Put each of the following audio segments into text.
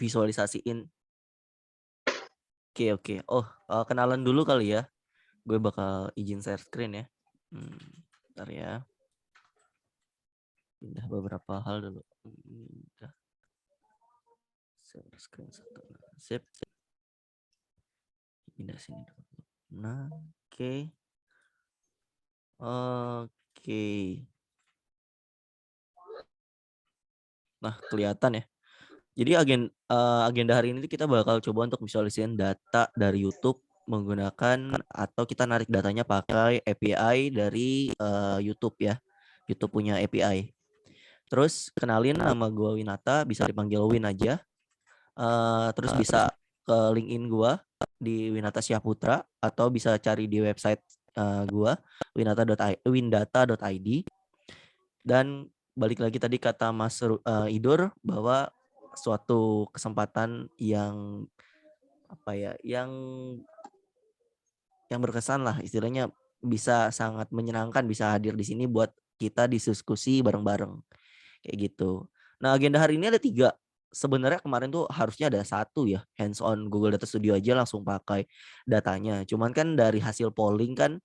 visualisasiin. Oke oke. Oh, kenalan dulu kali ya. Gue bakal izin share screen ya. Bentar ya. Pindah beberapa hal dulu. Pindah. Share screen satu. Sip. Pindah sini dulu. Nah, oke. Oke. Nah, kelihatan ya. Jadi agenda hari ini kita bakal coba untuk visualisasiin data dari YouTube menggunakan atau kita narik datanya pakai API dari YouTube ya. YouTube punya API. Terus kenalin, nama gue Winata, bisa dipanggil Win aja. Terus bisa ke LinkedIn gue di Winata Syahputra atau bisa cari di website gue windata.id. Dan balik lagi tadi kata Mas Idur bahwa suatu kesempatan yang yang berkesan lah, istilahnya bisa sangat menyenangkan bisa hadir di sini buat kita diskusi bareng-bareng kayak gitu. Nah, agenda hari ini ada 3. Sebenarnya kemarin tuh harusnya ada 1 ya, hands on Google Data Studio aja langsung pakai datanya. Cuman kan dari hasil polling kan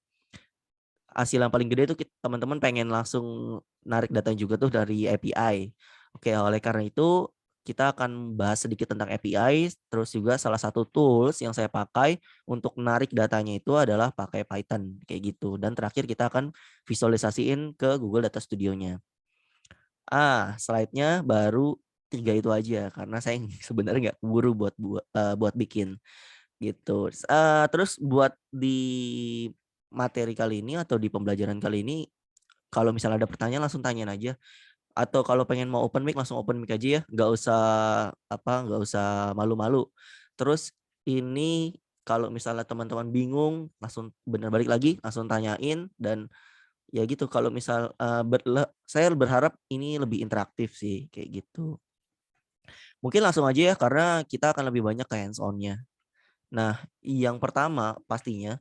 hasil yang paling gede tuh teman-teman pengen langsung narik data juga tuh dari API. Oke, oleh karena itu kita akan bahas sedikit tentang API, terus juga salah satu tools yang saya pakai untuk narik datanya itu adalah pakai Python kayak gitu. Dan terakhir kita akan visualisasiin ke Google Data Studio-nya. Slide-nya baru 3 itu aja karena saya sebenarnya nggak keburu buat bikin gitu. Terus buat di materi kali ini atau di pembelajaran kali ini, kalau misalnya ada pertanyaan langsung tanyain aja. Atau kalau pengen mau open mic langsung open mic aja ya, nggak usah malu-malu. Terus ini kalau misalnya teman-teman bingung langsung bener balik lagi, langsung tanyain dan ya gitu kalau misal, saya berharap ini lebih interaktif sih kayak gitu. Mungkin langsung aja ya karena kita akan lebih banyak ke hands on-nya. Nah, yang pertama pastinya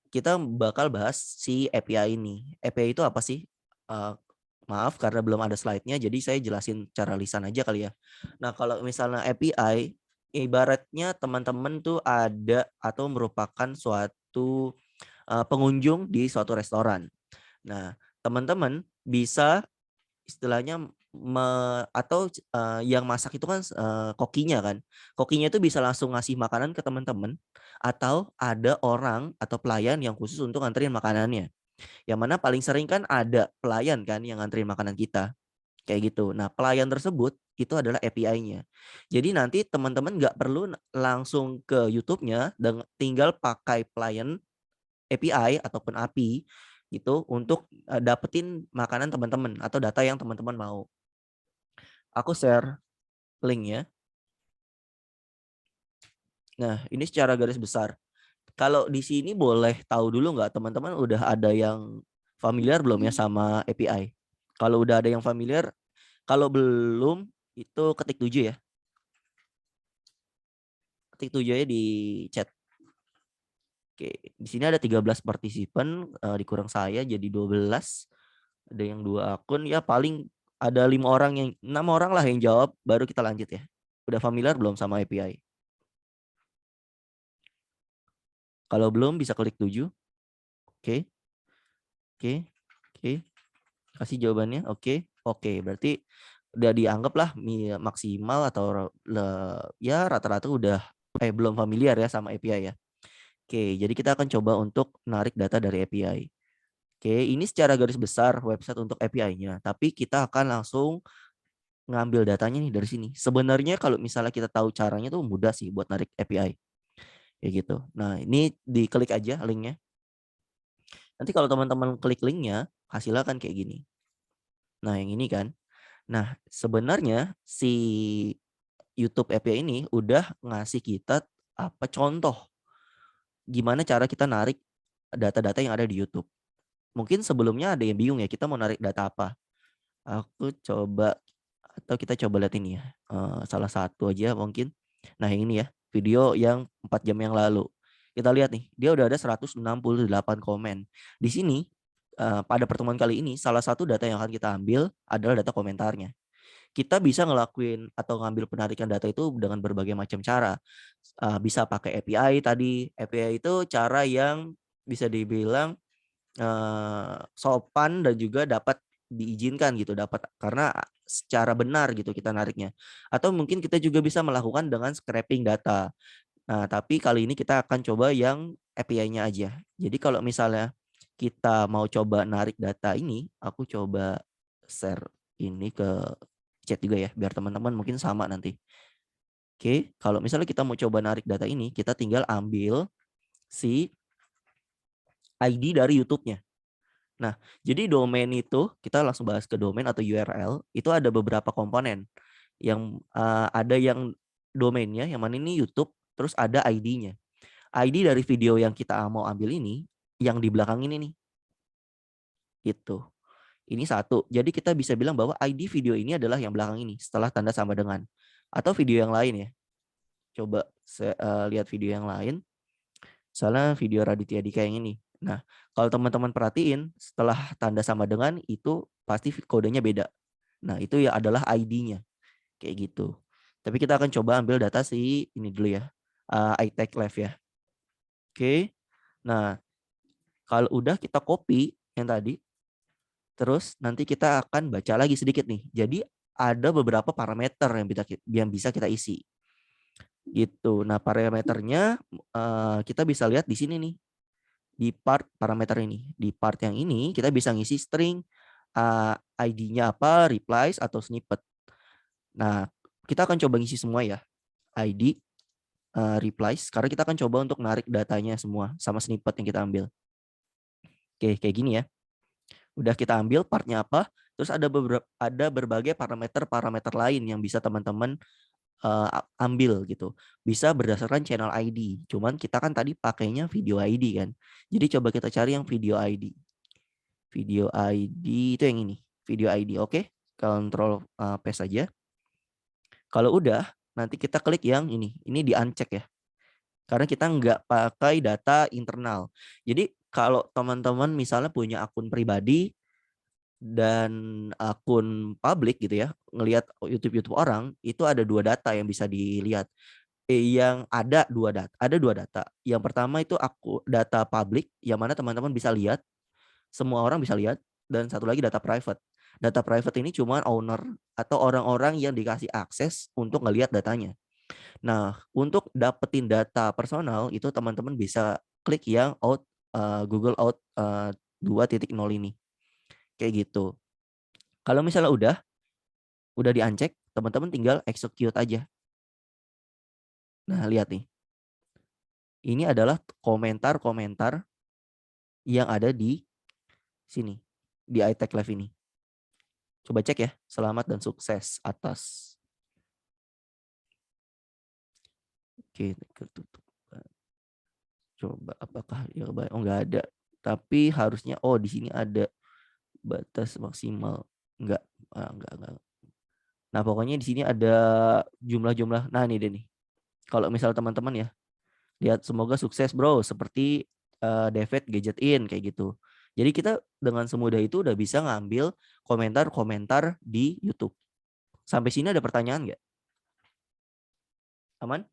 kita bakal bahas si API ini. API itu apa sih? Eee, Maaf karena belum ada slide-nya, jadi saya jelasin cara lisan aja kali ya. Nah, kalau misalnya API, ibaratnya teman-teman tuh ada atau merupakan suatu, pengunjung di suatu restoran. Nah, teman-teman bisa istilahnya atau yang masak itu kan kokinya kan. Kokinya itu bisa langsung ngasih makanan ke teman-teman atau ada orang atau pelayan yang khusus untuk nganterin makanannya. Yang mana paling sering kan ada pelayan kan yang nganterin makanan kita, kayak gitu. Nah, pelayan tersebut itu adalah API-nya. Jadi nanti teman-teman nggak perlu langsung ke YouTube-nya dan tinggal pakai pelayan API ataupun API gitu untuk dapetin makanan teman-teman atau data yang teman-teman mau. Aku share link-nya. Nah, ini secara garis besar. Kalau di sini boleh tahu dulu nggak teman-teman udah ada yang familiar belum ya sama API? Kalau udah ada yang familiar, kalau belum itu ketik 7 ya. Ketik 7 aja di chat. Oke, di sini ada 13 partisipan, dikurang saya jadi 12. Ada yang 2 akun, ya paling ada 6 orang lah yang jawab, baru kita lanjut ya. Udah familiar belum sama API? Kalau belum bisa klik 7. Oke, oke, oke. Kasih jawabannya, oke. Oke, berarti udah dianggap lah maksimal atau ya rata-rata udah belum familiar ya sama API ya. Oke, jadi kita akan coba untuk narik data dari API. Oke, ini secara garis besar website untuk API-nya, tapi kita akan langsung ngambil datanya nih dari sini. Sebenarnya kalau misalnya kita tahu caranya tuh mudah sih buat narik API. Kayak gitu. Nah, ini diklik aja linknya. Nanti kalau teman-teman klik linknya, hasilnya kan kayak gini. Nah, yang ini kan. Nah, sebenarnya si YouTube API ini udah ngasih kita contoh gimana cara kita narik data-data yang ada di YouTube. Mungkin sebelumnya ada yang bingung ya, kita mau narik data apa? Kita coba lihat ini ya, salah satu aja mungkin. Nah, yang ini ya, video yang 4 jam yang lalu. Kita lihat nih, dia udah ada 168 komen. Di sini, pada pertemuan kali ini, salah satu data yang akan kita ambil adalah data komentarnya. kita bisa ngelakuin atau ngambil penarikan data itu dengan berbagai macam cara. Bisa pakai API tadi. API itu cara yang bisa dibilang sopan dan juga dapat diizinkan gitu, dapat karena secara benar gitu kita nariknya. Atau mungkin kita juga bisa melakukan dengan scraping data. Nah, tapi kali ini kita akan coba yang API-nya aja. Jadi kalau misalnya kita mau coba narik data ini, aku coba share ini ke chat juga ya, biar teman-teman mungkin sama nanti. Oke, kalau misalnya kita mau coba narik data ini, kita tinggal ambil si ID dari YouTube-nya. Nah, jadi domain itu kita langsung bahas ke domain atau URL, itu ada beberapa komponen. Yang ada yang domainnya, yang mana ini YouTube, terus ada ID-nya. ID dari video yang kita mau ambil ini, yang di belakang ini nih. Gitu. Ini satu. Jadi kita bisa bilang bahwa ID video ini adalah yang belakang ini, setelah tanda sama dengan. Atau video yang lain ya. Coba lihat video yang lain. Misalnya video Raditya Dika yang ini. Nah, kalau teman-teman perhatiin, setelah tanda sama dengan itu pasti kodenya beda. Nah, itu ya adalah ID-nya. Kayak gitu. Tapi kita akan coba ambil data si ini dulu ya. iTech Live ya. Oke. Nah, kalau udah kita copy yang tadi, terus nanti kita akan baca lagi sedikit nih. Jadi ada beberapa parameter yang bisa kita isi. Gitu. Nah, parameternya kita bisa lihat di sini nih. Di part parameter ini. Di part yang ini kita bisa ngisi string, ID-nya apa, replies atau snippet. Nah, kita akan coba ngisi semua ya. ID, replies. Karena kita akan coba untuk narik datanya semua sama snippet yang kita ambil. Oke, kayak gini ya. Udah kita ambil partnya apa, terus ada berbagai parameter-parameter lain yang bisa teman-teman ambil gitu. Bisa berdasarkan channel ID. Cuman kita kan tadi pakainya video ID kan. Jadi coba kita cari yang video ID. Video ID itu yang ini. Video ID, oke. Control paste saja. Kalau udah, nanti kita klik yang ini. Ini di uncheck ya. Karena kita nggak pakai data internal. Jadi kalau teman-teman misalnya punya akun pribadi dan akun publik gitu ya, ngelihat YouTube orang, itu ada 2 data yang bisa dilihat. Yang ada dua data. Yang pertama itu data publik yang mana teman-teman bisa lihat, semua orang bisa lihat, dan satu lagi data private. Data private ini cuma owner atau orang-orang yang dikasih akses untuk ngelihat datanya. Nah, untuk dapetin data personal itu teman-teman bisa klik yang Google Out 2.0 ini. Kayak gitu. Kalau misalnya udah di-uncheck, teman-teman tinggal execute aja. Nah, lihat nih. Ini adalah komentar-komentar yang ada di sini, di iTech Live ini. Coba cek ya, selamat dan sukses atas. Oke, ketutup. Coba apakah ya, oh nggak ada. Tapi harusnya di sini ada batas maksimal. Enggak. Nah, pokoknya di sini ada jumlah-jumlah. Nah, ini deh nih. Kalau misal teman-teman ya, lihat semoga sukses bro, seperti David Gadget In kayak gitu. Jadi kita dengan semudah itu udah bisa ngambil komentar-komentar di YouTube. Sampai sini ada pertanyaan nggak? Aman?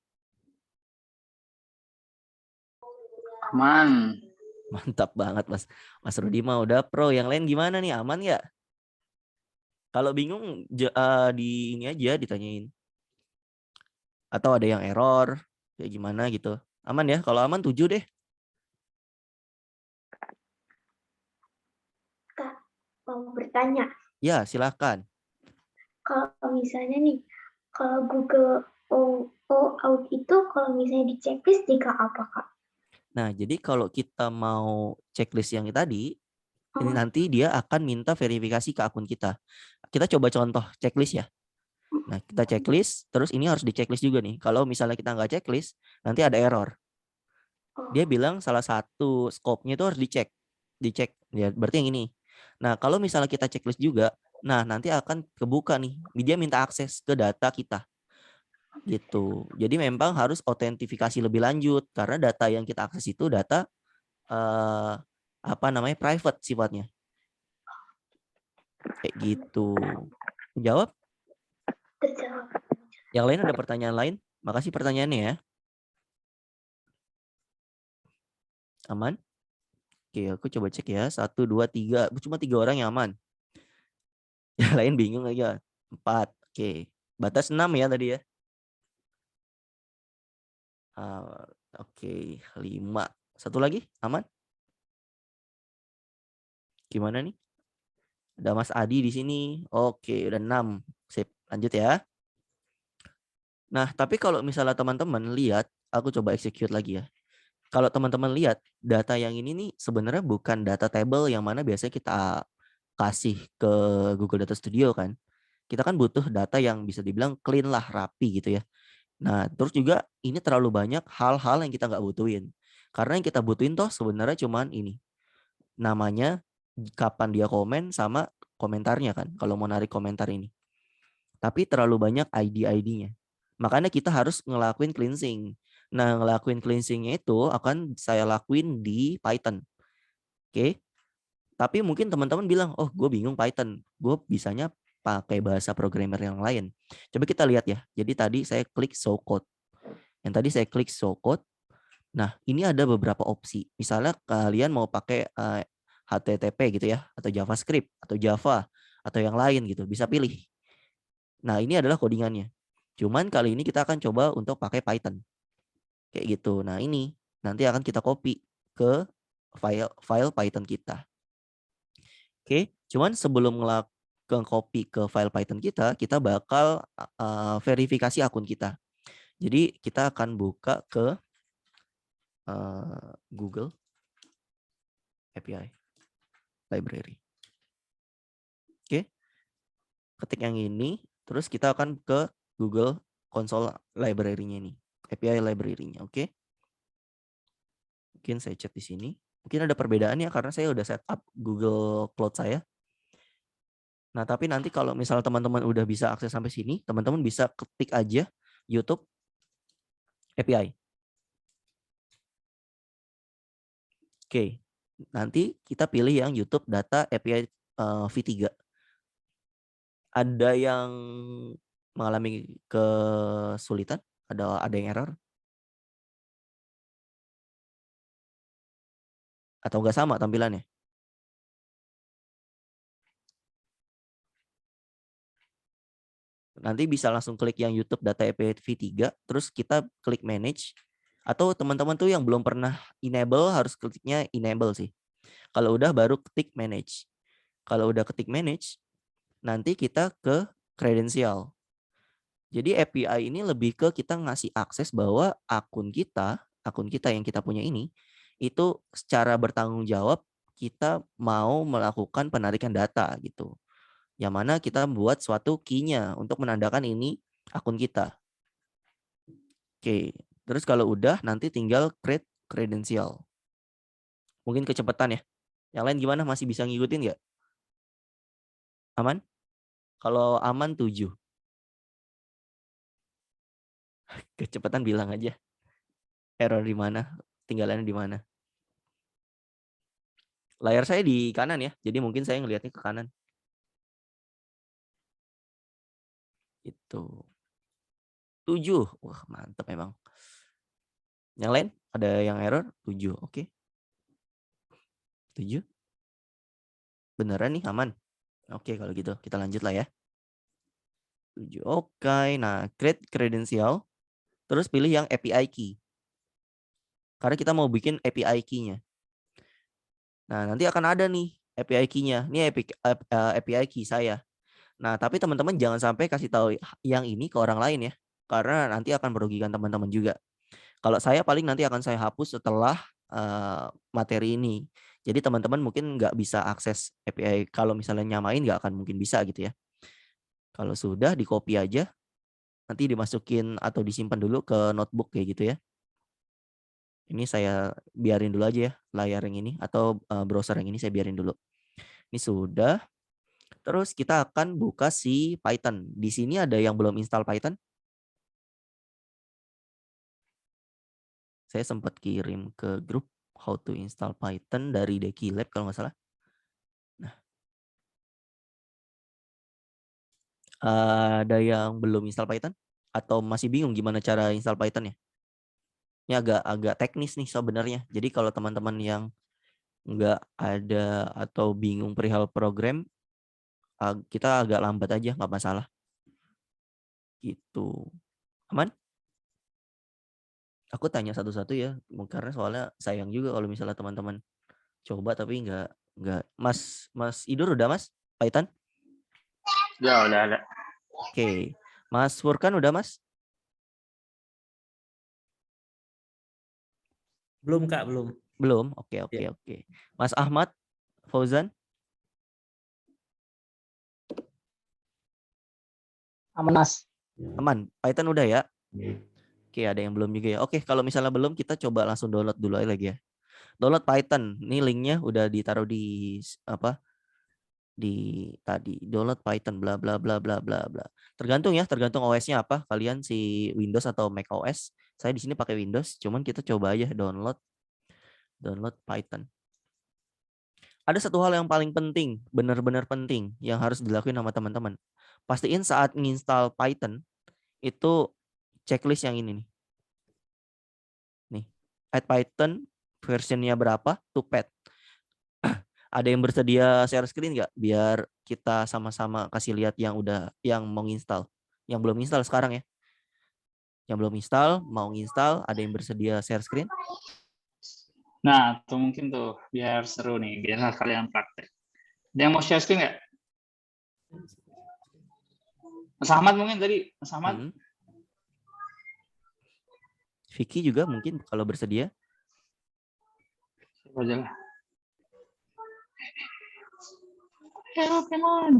Aman. Mantap banget Mas Rudi mah udah pro. Yang lain gimana nih? Aman nggak? Kalau bingung di ini aja ditanyain. Atau ada yang error kayak gimana gitu. Aman ya? Kalau aman 7 deh. Kak, mau bertanya. Ya, silakan. Kalau misalnya nih, kalau Google Out itu kalau misalnya di checklist jika apa, Kak? Nah, jadi kalau kita mau checklist yang tadi, ini nanti dia akan minta verifikasi ke akun kita. Kita coba contoh checklist ya. Nah, kita checklist, terus ini harus di checklist juga nih. Kalau misalnya kita nggak checklist, nanti ada error. Dia bilang salah satu scope-nya itu harus dicek. Dicek, ya berarti yang ini. Nah, kalau misalnya kita checklist juga, nah nanti akan kebuka nih. Dia minta akses ke data kita. Gitu. Jadi memang harus autentifikasi lebih lanjut karena data yang kita akses itu data private sifatnya. Kayak gitu. Jawab? Terjawab. Yang lain ada pertanyaan lain? Makasih pertanyaannya ya. Aman? Oke, aku coba cek ya. 1, 2, 3. Cuma 3 orang yang aman. Yang lain bingung aja. 4. Oke. Batas 6 ya tadi ya. Oke, 5. Satu lagi, aman? Gimana nih? Ada Mas Adi di sini. Oke, udah 6. Sip, lanjut ya. Nah, tapi kalau misalnya teman-teman lihat, aku coba execute lagi ya. Kalau teman-teman lihat, data yang ini nih sebenarnya bukan data table yang mana biasanya kita kasih ke Google Data Studio kan. Kita kan butuh data yang bisa dibilang clean lah, rapi gitu ya. Nah, terus juga ini terlalu banyak hal-hal yang kita nggak butuhin. Karena yang kita butuhin toh sebenarnya cuman ini. Namanya kapan dia komen sama komentarnya kan. Kalau mau narik komentar ini. Tapi terlalu banyak ID-ID-nya. Makanya kita harus ngelakuin cleansing. Nah, ngelakuin cleansing-nya itu akan saya lakuin di Python. Oke. Tapi mungkin teman-teman bilang, oh gue bingung Python. Gue bisanya pakai bahasa programmer yang lain. Coba kita lihat ya. Jadi tadi saya klik show code. Yang tadi saya klik show code. Nah, ini ada beberapa opsi. Misalnya kalian mau pakai HTTP gitu ya. Atau JavaScript. Atau Java. Atau yang lain gitu. Bisa pilih. Nah, ini adalah codingannya. Cuman kali ini kita akan coba untuk pakai Python. Kayak gitu. Nah, ini nanti akan kita copy ke file Python kita. Oke, cuman sebelum copy ke file Python kita bakal verifikasi akun kita. Jadi kita akan buka ke Google API Library. Oke, ketik yang ini, terus kita akan ke Google Console Library-nya ini, API Library-nya. Oke, mungkin saya chat di sini. Mungkin ada perbedaannya karena saya udah setup Google Cloud saya. Nah, tapi nanti kalau misalnya teman-teman udah bisa akses sampai sini, teman-teman bisa ketik aja YouTube API. Oke, nanti kita pilih yang YouTube Data API V3. Ada yang mengalami kesulitan? Ada yang error? Atau nggak sama tampilannya? Nanti bisa langsung klik yang YouTube Data API V3, terus kita klik Manage. Atau teman-teman tuh yang belum pernah enable harus kliknya enable sih. Kalau udah baru ketik Manage. Kalau udah ketik Manage, nanti kita ke Credential. Jadi API ini lebih ke kita ngasih akses bahwa akun kita yang kita punya ini, itu secara bertanggung jawab kita mau melakukan penarikan data gitu. Yang mana kita buat suatu key-nya untuk menandakan ini akun kita. Oke, terus kalau udah nanti tinggal create credential. Mungkin kecepatan ya. Yang lain gimana? Masih bisa ngikutin nggak? Aman? Kalau aman 7. Kecepatan bilang aja. Error di mana? Tinggalannya di mana? Layar saya di kanan ya. Jadi mungkin saya ngelihatnya ke kanan. Itu 7. Wah, mantep memang. Yang lain ada yang error 7. Oke. 7. Beneran nih aman. Oke, kalau gitu kita lanjut lah ya. 7. Oke. Nah, create credential. Terus pilih yang API key. Karena kita mau bikin API key-nya. Nah, nanti akan ada nih API key-nya. Ini API key saya. Nah, tapi teman-teman jangan sampai kasih tahu yang ini ke orang lain ya. Karena nanti akan merugikan teman-teman juga. Kalau saya paling nanti akan saya hapus setelah materi ini. Jadi teman-teman mungkin nggak bisa akses API. Kalau misalnya nyamain nggak akan mungkin bisa gitu ya. Kalau sudah di-copy aja, nanti dimasukin atau disimpan dulu ke notebook kayak gitu ya. Ini saya biarin dulu aja ya layar yang ini atau browser yang ini saya biarin dulu. Ini sudah. Terus kita akan buka si Python. Di sini ada yang belum install Python. Saya sempat kirim ke grup how to install Python dari Deki Lab kalau nggak salah. Nah, Ada yang belum install Python? Atau masih bingung gimana cara install Python-nya? Ini agak teknis nih sebenarnya. Jadi kalau teman-teman yang nggak ada atau bingung perihal program, kita agak lambat aja, nggak masalah. Gitu. Aman? Aku tanya satu-satu ya, karena soalnya sayang juga kalau misalnya teman-teman coba tapi nggak. Mas Idur udah Mas? Python? Ya udah ada. Oke. Mas Furkan udah Mas? Belum Kak, belum. Belum? Oke. Ya. Mas Ahmad Fauzan? Aman, Mas. Aman. Python udah ya? Oke, ada yang belum juga ya. Oke, kalau misalnya belum, kita coba langsung download dulu aja lagi ya. Download Python. Ini linknya udah ditaruh di apa? Di tadi. Download Python bla bla bla bla bla bla. Tergantung OS-nya apa. Kalian si Windows atau Mac OS. Saya di sini pakai Windows, cuman kita coba aja download Python. Ada satu hal yang paling penting, benar-benar penting yang harus dilakuin sama teman-teman. Pastiin saat nginstal Python itu checklist yang ini nih. Nih, add Python versionnya berapa to pad. Ada yang bersedia share screen nggak? Biar kita sama-sama kasih lihat yang mau install. Yang belum install sekarang ya. Yang belum install, mau install, ada yang bersedia share screen? Nah, tuh mungkin tuh biar seru nih, biar kalian praktek. Ada yang mau share screen nggak? Mas Ahmad mungkin tadi, Mas Ahmad. Vicky juga mungkin kalau bersedia. Coba aja lah. Hello, come on.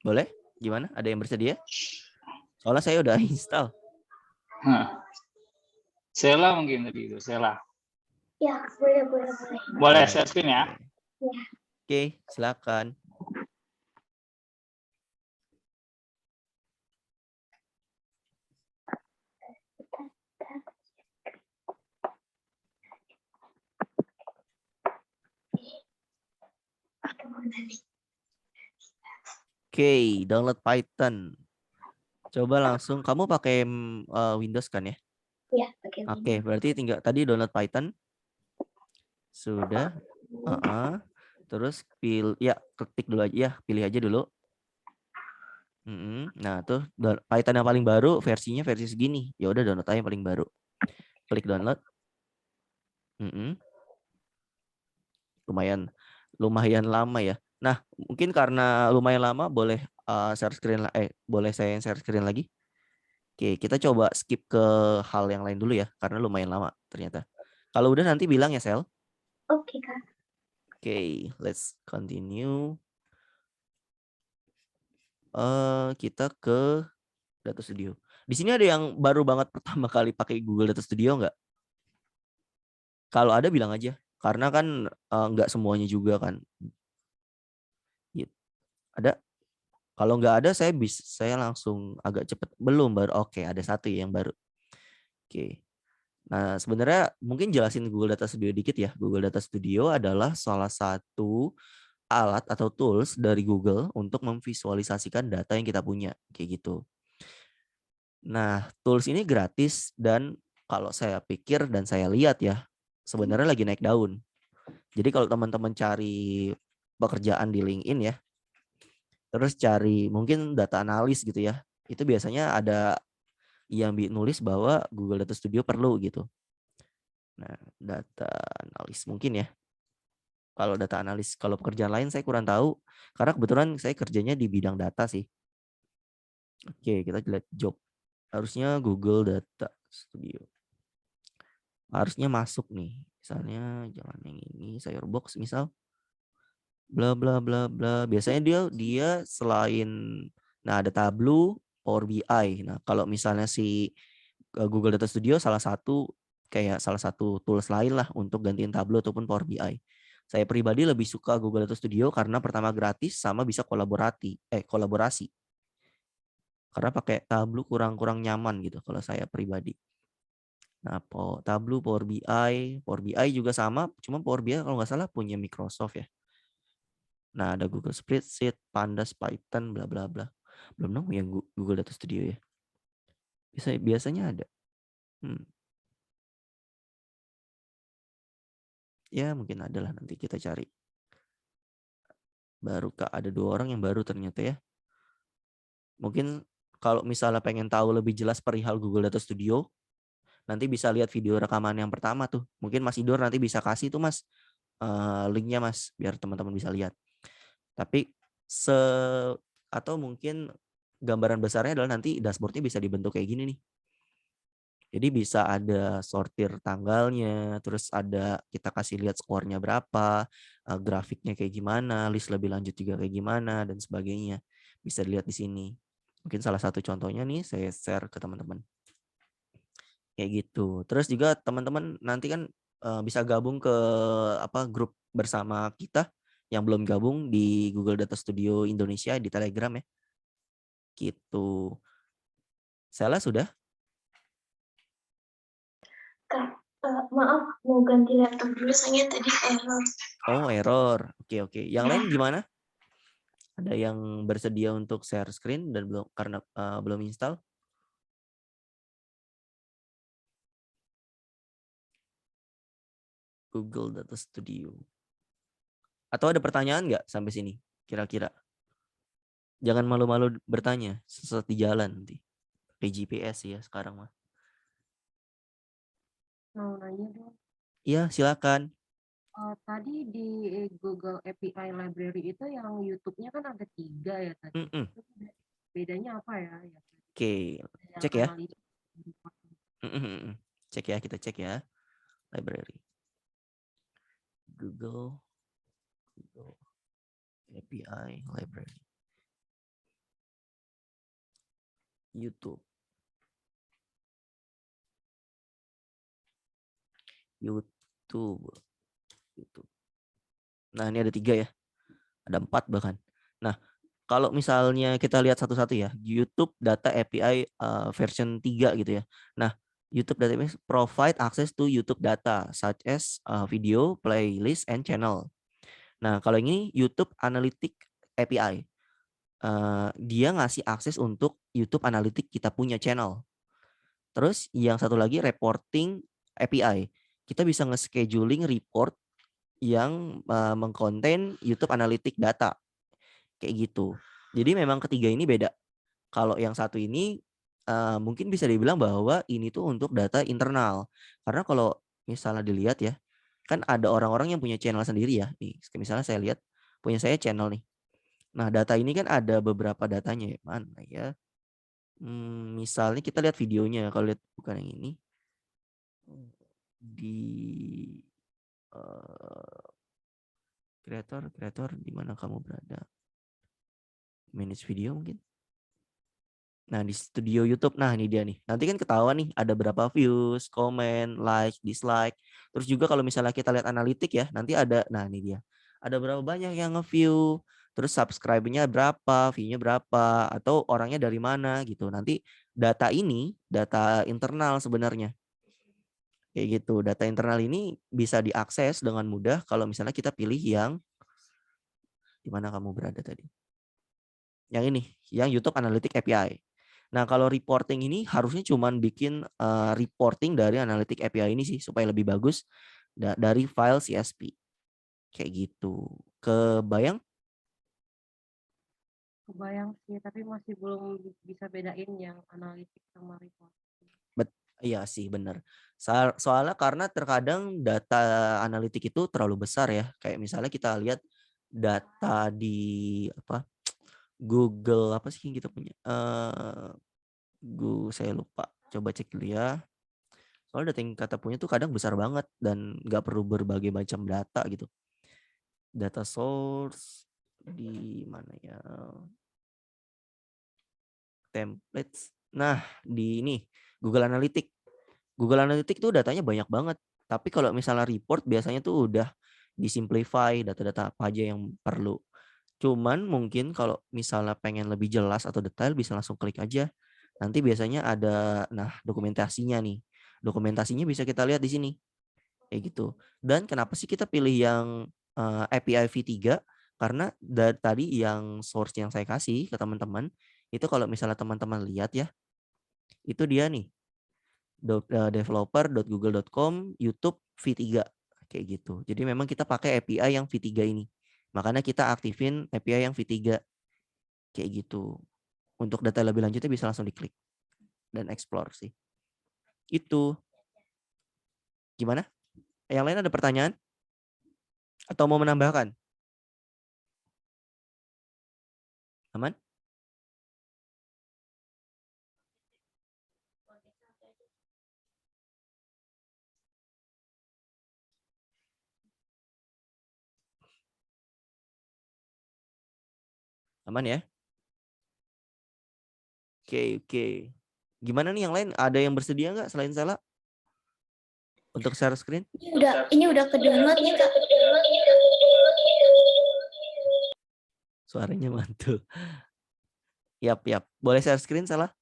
Boleh? Gimana? Ada yang bersedia? Soalnya saya udah install. Sela mungkin tadi itu, Sela. Ya, boleh. Boleh share screen ya? Ya. Oke, silakan. Oke, download Python. Coba langsung, kamu pakai Windows kan ya? Iya, pakai Windows. Oke, berarti tinggal tadi download Python. Sudah. Terus ketik dulu aja ya, pilih aja dulu. Nah, tuh Python yang paling baru versi segini. Ya udah download aja yang paling baru. Klik download. Lumayan lama ya. Nah, mungkin karena lumayan lama boleh share screen boleh saya share screen lagi. Oke, kita coba skip ke hal yang lain dulu ya karena lumayan lama ternyata. Kalau udah nanti bilang ya, Sel. Oke, Kak. Oke, let's continue. Kita ke Data Studio. Di sini ada yang baru banget pertama kali pakai Google Data Studio nggak? Kalau ada bilang aja, karena kan nggak semuanya juga kan. Ada? Kalau nggak ada saya langsung agak cepet. Belum baru. Oke, ada satu yang baru. Oke. Nah, sebenarnya mungkin jelasin Google Data Studio dikit ya. Google Data Studio adalah salah satu alat atau tools dari Google untuk memvisualisasikan data yang kita punya, kayak gitu. Nah, tools ini gratis dan kalau saya pikir dan saya lihat ya, sebenarnya lagi naik daun. Jadi kalau teman-teman cari pekerjaan di LinkedIn ya, terus cari mungkin data analis gitu ya, itu biasanya ada yang nulis bahwa Google Data Studio perlu gitu. Nah, data analis mungkin ya. Kalau data analis, kalau pekerjaan lain saya kurang tahu karena kebetulan saya kerjanya di bidang data sih. Oke, kita lihat job. Harusnya Google Data Studio. Harusnya masuk nih. Misalnya jangan yang ini, Sayurbox misal. Bla bla bla bla. Biasanya dia selain ada Tableau, Power BI. Nah, kalau misalnya si Google Data Studio salah satu tools lain lah untuk gantiin Tableau ataupun Power BI. Saya pribadi lebih suka Google Data Studio karena pertama gratis sama bisa kolaborasi. Karena pakai Tableau kurang nyaman gitu kalau saya pribadi. Nah, Tableau, Power BI juga sama, cuma Power BI kalau nggak salah punya Microsoft ya. Nah, ada Google Spreadsheet, Pandas, Python, bla bla bla. Belum nemu yang Google Data Studio ya. Biasanya ada. Ya mungkin ada lah, nanti kita cari. Baru Kak, ada 2 orang yang baru ternyata ya. Mungkin kalau misalnya pengen tahu lebih jelas perihal Google Data Studio, nanti bisa lihat video rekaman yang pertama tuh. Mungkin Mas Idor nanti bisa kasih tuh Mas linknya Mas, biar teman-teman bisa lihat. Tapi atau mungkin gambaran besarnya adalah nanti dashboardnya bisa dibentuk kayak gini nih. Jadi bisa ada sortir tanggalnya, terus ada kita kasih lihat skornya berapa, grafiknya kayak gimana, list lebih lanjut juga kayak gimana, dan sebagainya. Bisa dilihat di sini. Mungkin salah satu contohnya nih saya share ke teman-teman. Kayak gitu. Terus juga teman-teman nanti kan bisa gabung ke grup bersama kita yang belum gabung di Google Data Studio Indonesia di Telegram ya. Gitu. Sela sudah? Kak, maaf mau ganti laptop dulu, soalnya tadi error. Oh, error. Oke. Yang lain gimana? Ada yang bersedia untuk share screen dan belum karena belum install? Google Data Studio. Atau ada pertanyaan nggak sampai sini? Kira-kira. Jangan malu-malu bertanya, sesuatu di jalan nanti. Di GPS ya sekarang mah. Mau nanya dong. Iya, silakan. Tadi di Google API Library itu yang YouTube-nya kan ada 3 ya tadi. Itu bedanya apa ya? Oke, cek ya. Cek ya, kita cek ya. Library. Google API Library. YouTube. Nah, ini ada 3 ya. Ada 4 bahkan. Nah, kalau misalnya kita lihat satu-satu ya, YouTube Data API version 3 gitu ya. Nah, YouTube Data API provide access to YouTube data such as video, playlist, and channel. Nah, kalau ini YouTube Analytics API. Dia ngasih akses untuk YouTube Analytics kita punya channel. Terus yang satu lagi reporting API. Kita bisa nge-scheduling report yang mengkonten YouTube Analytics data. Kayak gitu. Jadi memang ketiga ini beda. Kalau yang satu ini mungkin bisa dibilang bahwa ini tuh untuk data internal. Karena kalau misalnya dilihat ya, kan ada orang-orang yang punya channel sendiri ya. Nih, misalnya saya lihat punya saya channel nih. Nah, data ini kan ada beberapa datanya. Mana ya? Misalnya kita lihat videonya. Kalau lihat bukan yang ini. Di kreator di mana kamu berada? Manage video mungkin. Nah, di studio YouTube, nah ini dia nih. Nanti kan ketahuan nih ada berapa views, komen, like, dislike. Terus juga kalau misalnya kita lihat analitik ya, nanti ada, nah ini dia. Ada berapa banyak yang nge-view, terus subscribe-nya berapa, view-nya berapa, atau orangnya dari mana gitu. Nanti data ini, data internal sebenarnya. Kayak gitu, data internal ini bisa diakses dengan mudah kalau misalnya kita pilih yang, di mana kamu berada tadi. Yang ini, yang YouTube Analytics API. Nah, kalau reporting ini harusnya cuman bikin reporting dari Analytics API ini sih supaya lebih bagus dari file CSV. Kayak gitu. Kebayang? Kebayang sih, tapi masih belum bisa bedain yang analitik sama report. Iya sih, benar. Soalnya karena terkadang data analitik itu terlalu besar ya. Kayak misalnya kita lihat data di Google apa sih yang kita punya? Saya lupa. Coba cek dulu ya. Soalnya data yang kita punya tuh kadang besar banget dan nggak perlu berbagai macam data gitu. Data source di mana ya? Templates. Nah, di ini Google Analytics. Google Analytics tuh datanya banyak banget. Tapi kalau misalnya report biasanya tuh udah disimplify data-data apa aja yang perlu. Cuman mungkin kalau misalnya pengen lebih jelas atau detail bisa langsung klik aja. Nanti biasanya ada dokumentasinya nih. Dokumentasinya bisa kita lihat di sini. Kayak gitu. Dan kenapa sih kita pilih yang API V3? Karena dari tadi yang source yang saya kasih ke teman-teman, itu kalau misalnya teman-teman lihat ya, itu dia nih, developer.google.com, YouTube V3, kayak gitu. Jadi memang kita pakai API yang V3 ini. Makanya kita aktifin API yang V3, kayak gitu. Untuk data lebih lanjutnya bisa langsung diklik dan explore sih. Itu. Gimana? Yang lain ada pertanyaan? Atau mau menambahkan? Aman? Aman ya? Oke. Gimana nih yang lain? Ada yang bersedia nggak selain Sela? Untuk share screen? Ini udah ke-download nih, Kak. Suaranya mantul. Yap. Boleh share screen, Sela?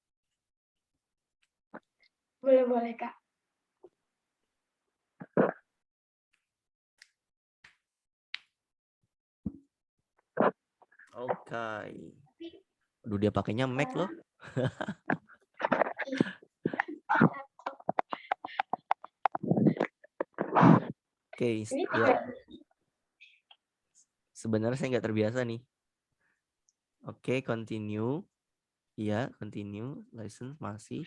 Boleh, Kak. Oke. Aduh, dia pakainya Mac loh. Oke, ya. Sebenarnya saya nggak terbiasa nih. Oke, continue. Iya, continue. License masih.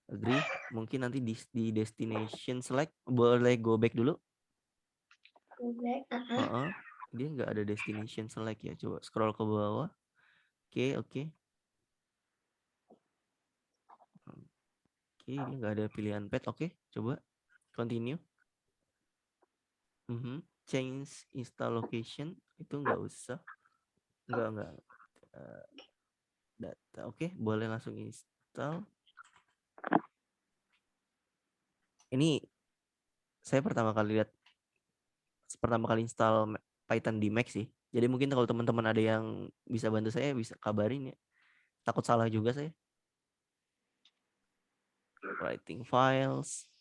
Agree. Mungkin nanti di destination select. Boleh go back dulu. Go back. Dia nggak ada destination select ya. Coba scroll ke bawah. Oke. Dia nggak ada pilihan pet. Oke, coba continue. Change install location itu nggak usah. Nggak. Data. Oke, boleh langsung install. Ini saya pertama kali install Python di Mac sih. Jadi mungkin kalau teman-teman ada yang bisa bantu saya, bisa kabarin ya. Takut salah juga saya. Writing files.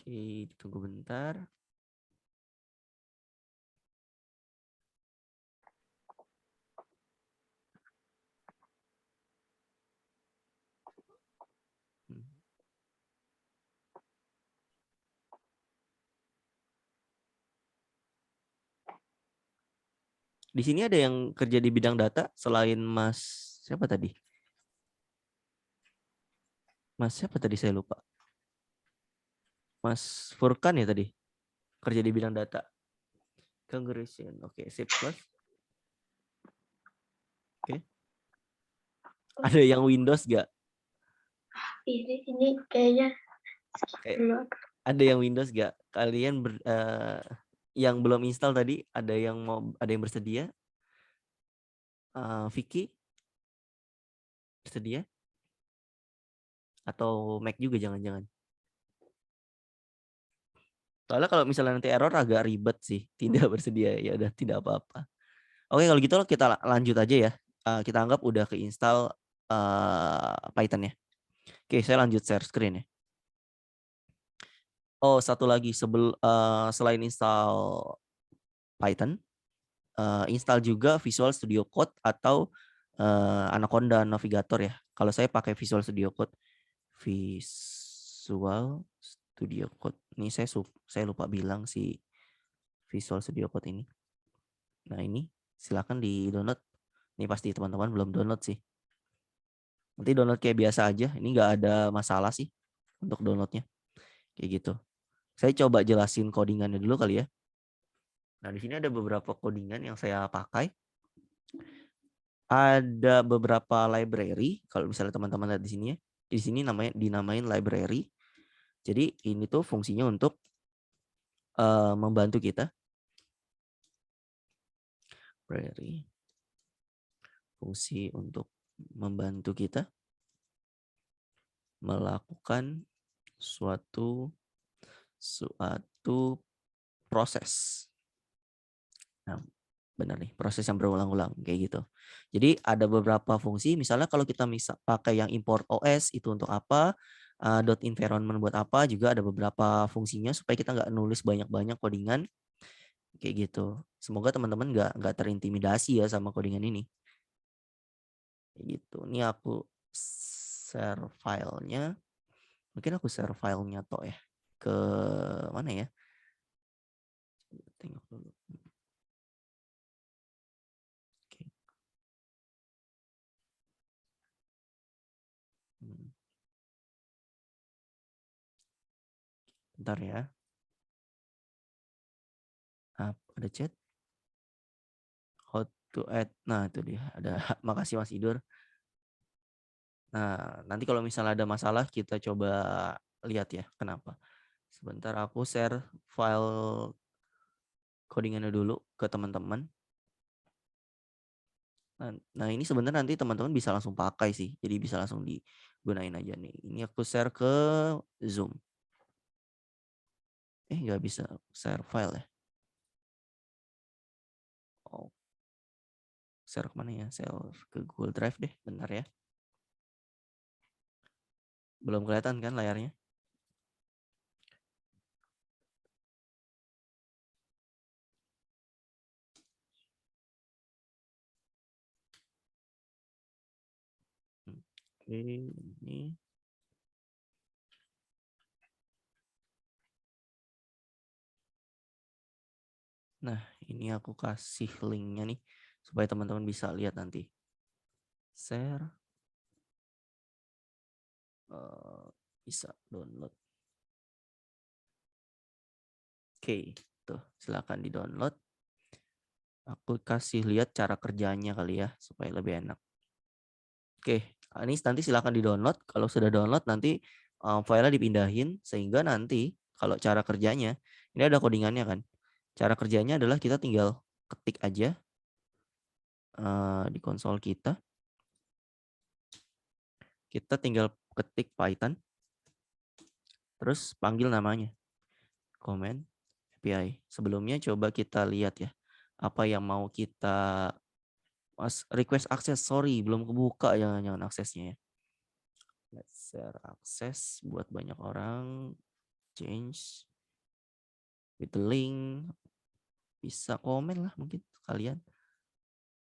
Oke, tunggu bentar. Di sini ada yang kerja di bidang data selain Mas siapa tadi? Mas siapa tadi saya lupa. Mas Furkan ya tadi. Kerja di bidang data. Congratulations. Oke, sip plus. Oke. Ada yang Windows gak? Ini kayaknya Ada yang Windows gak? Kalian yang belum install tadi ada yang bersedia? Vicky bersedia? Atau Mac juga jangan-jangan? Soalnya kalau misalnya nanti error agak ribet sih. Tidak bersedia, ya udah tidak apa-apa. Oke, kalau gitu kita lanjut aja ya. Kita anggap udah keinstall Python ya. Oke, saya lanjut share screen ya. Oh, satu lagi selain install Python, install juga Visual Studio Code atau Anaconda Navigator ya. Kalau saya pakai Visual Studio Code. Visual Studio Code. Ini saya lupa bilang si Visual Studio Code ini. Nah, ini silakan di-download. Ini pasti teman-teman belum download sih. Nanti download kayak biasa aja. Ini nggak ada masalah sih untuk downloadnya. Kayak gitu. Saya coba jelasin codingannya dulu kali ya. Nah, di sini ada beberapa codingan yang saya pakai. Ada beberapa library. Kalau misalnya teman-teman lihat di sini ya. Di sini dinamain library. Jadi ini tuh fungsinya untuk membantu kita. Library. Fungsi untuk membantu kita melakukan suatu proses. Nah, benar nih, proses yang berulang-ulang kayak gitu. Jadi ada beberapa fungsi, misalnya kalau kita pakai yang import OS itu untuk apa, .environment buat apa, juga ada beberapa fungsinya supaya kita nggak nulis banyak-banyak codingan kayak gitu. Semoga teman-teman nggak terintimidasi ya sama codingan ini. Kayak gitu. Ini aku share filenya. Mungkin aku share filenya toh ya. Ke mana ya? Tengok dulu. Oke. Bentar ya. Ada chat. How to add. Nah, itu dia. Ada. Makasih Mas Idur. Nah, nanti kalau misalnya ada masalah kita coba lihat ya kenapa. Sebentar aku share file codingannya dulu ke teman-teman. Nah, ini sebenarnya nanti teman-teman bisa langsung pakai sih. Jadi bisa langsung digunain aja nih. Ini aku share ke Zoom. Nggak bisa share file ya. Oh. Share kemana ya? Share ke Google Drive deh. Bentar ya. Belum kelihatan kan layarnya? Oke, ini. Nah, ini aku kasih linknya nih supaya teman-teman bisa lihat nanti. Share. Bisa download. Oke, tuh silakan di-download. Aku kasih lihat cara kerjanya kali ya supaya lebih enak. Oke, ini nanti silakan di-download. Kalau sudah download nanti filenya dipindahin sehingga nanti kalau cara kerjanya ini ada codingannya kan. Cara kerjanya adalah kita tinggal ketik aja di konsol kita. Kita tinggal ketik Python. Terus panggil namanya. Comment API. Sebelumnya coba kita lihat ya. Apa yang mau kita request access. Sorry, belum kebuka jangan aksesnya ya. Let's share access buat banyak orang. Change with the link. Bisa komen lah mungkin kalian.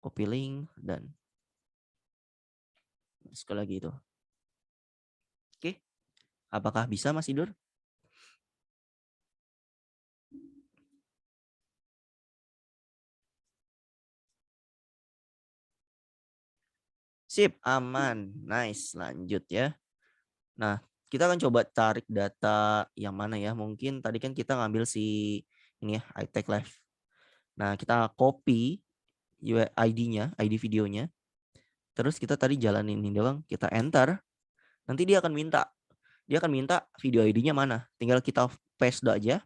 Copy link dan sekali lagi itu. Oke. Apakah bisa Mas Idur? Sip, aman. Nice, lanjut ya. Nah, kita akan coba tarik data yang mana ya. Mungkin tadi kan kita ngambil si ini ya, iTech Live. Nah, kita copy ID-nya, ID videonya. Terus kita tadi jalanin ini doang, kita enter. Nanti dia akan minta video ID-nya mana. Tinggal kita paste aja.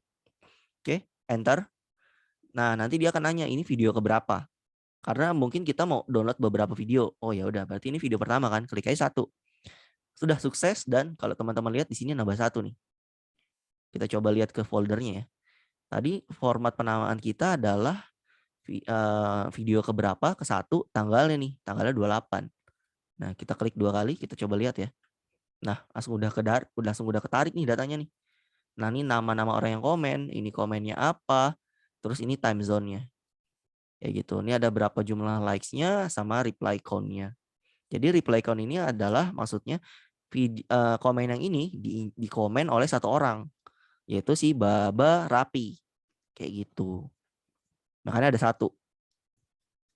Oke, enter. Nah, nanti dia akan nanya ini video keberapa. Karena mungkin kita mau download beberapa video. Oh ya udah, berarti ini video pertama kan. Klik aja 1. Sudah sukses dan kalau teman-teman lihat di sini nambah 1 nih. Kita coba lihat ke foldernya ya. Tadi format penamaan kita adalah video keberapa ke 1 tanggalnya nih, tanggalnya 28. Nah, kita klik 2 kali, kita coba lihat ya. Nah, langsung udah ketarik nih datanya nih. Nah, ini nama-nama orang yang komen, ini komennya apa, terus ini time zone-nya. Kayak gitu. Ini ada berapa jumlah likes-nya sama reply count-nya. Jadi reply count ini adalah maksudnya komen yang ini dikomen oleh satu orang, yaitu si Baba Rapi. Kayak gitu. Makanya ada 1.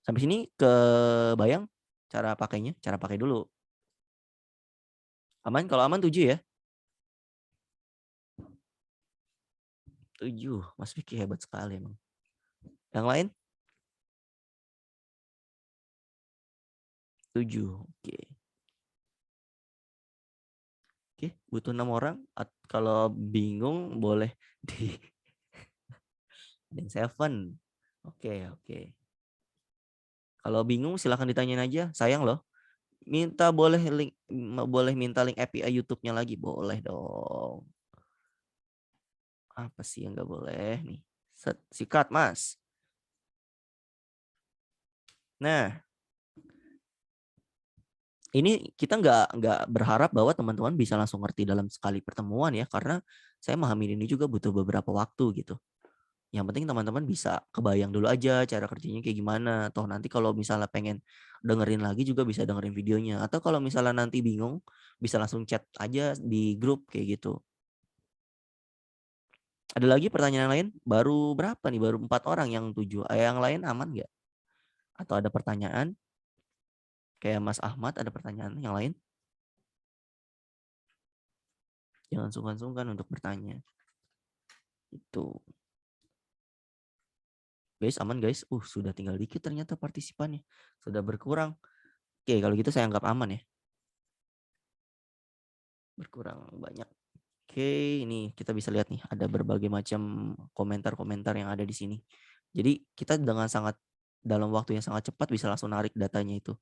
Sampai sini kebayang cara pakainya? Cara pakai dulu. Aman? Kalau aman 7 ya? 7. Mas Vicky hebat sekali emang. Yang lain? 7. Oke. Oke, butuh 6 orang. Kalau bingung boleh di 7. Oke. Kalau bingung silahkan ditanyain aja. Sayang loh. Boleh minta link API YouTube-nya lagi. Boleh dong. Apa sih yang nggak boleh nih? Sikat, Mas. Nah, ini kita nggak berharap bahwa teman-teman bisa langsung ngerti dalam sekali pertemuan ya, karena saya memahami ini juga butuh beberapa waktu gitu. Yang penting teman-teman bisa kebayang dulu aja cara kerjanya kayak gimana. Toh nanti kalau misalnya pengen dengerin lagi juga bisa dengerin videonya. Atau kalau misalnya nanti bingung, bisa langsung chat aja di grup kayak gitu. Ada lagi pertanyaan lain? Baru berapa nih? Baru 4 orang yang 7. Yang lain aman nggak? Atau ada pertanyaan? Kayak Mas Ahmad ada pertanyaan yang lain? Jangan sungkan-sungkan untuk bertanya. Itu. Guys, aman guys. Sudah tinggal dikit ternyata partisipannya. Sudah berkurang. Oke, kalau gitu saya anggap aman ya. Berkurang banyak. Oke, ini kita bisa lihat nih ada berbagai macam komentar-komentar yang ada di sini. Jadi kita dengan dalam waktu yang sangat cepat bisa langsung narik datanya itu.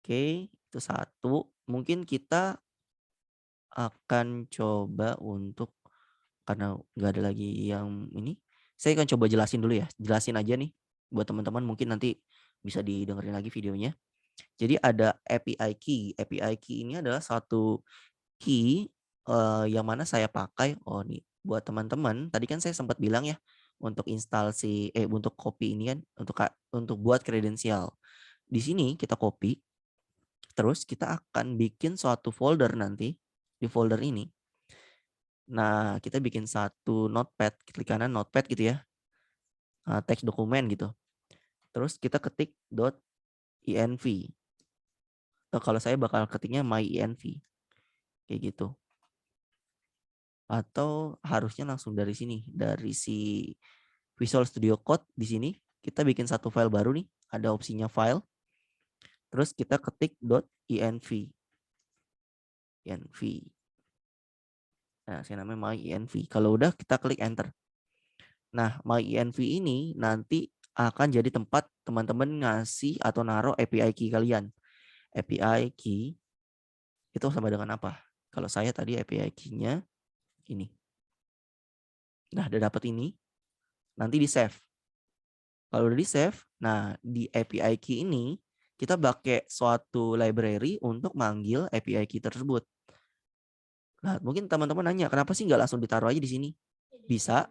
Oke, itu satu. Mungkin kita akan coba untuk, karena nggak ada lagi yang ini, saya akan coba jelasin dulu ya. Jelasin aja nih buat teman-teman, mungkin nanti bisa didengerin lagi videonya. Jadi ada API key. API key ini adalah satu key yang mana saya pakai. Oh nih, buat teman-teman, tadi kan saya sempat bilang ya untuk untuk copy ini kan untuk buat kredensial. Di sini kita copy, terus kita akan bikin suatu folder nanti di folder ini. Nah, kita bikin satu notepad, klik kanan notepad gitu ya, teks dokumen gitu. Terus kita ketik .env. Kalau saya bakal ketiknya my.env kayak gitu. Atau harusnya langsung dari sini, dari si Visual Studio Code di sini kita bikin satu file baru nih, ada opsinya file. Terus kita ketik .env. env. Nah, saya namanya my.env. Kalau udah kita klik enter. Nah, my.env ini nanti akan jadi tempat teman-teman ngasih atau naruh API key kalian. API key itu sama dengan apa? Kalau saya tadi API key-nya ini. Nah, udah dapat ini, nanti di save. Kalau udah di save, nah di API key ini kita pakai suatu library untuk manggil API key tersebut. Nah, mungkin teman-teman nanya, kenapa sih nggak langsung ditaruh aja di sini? Bisa,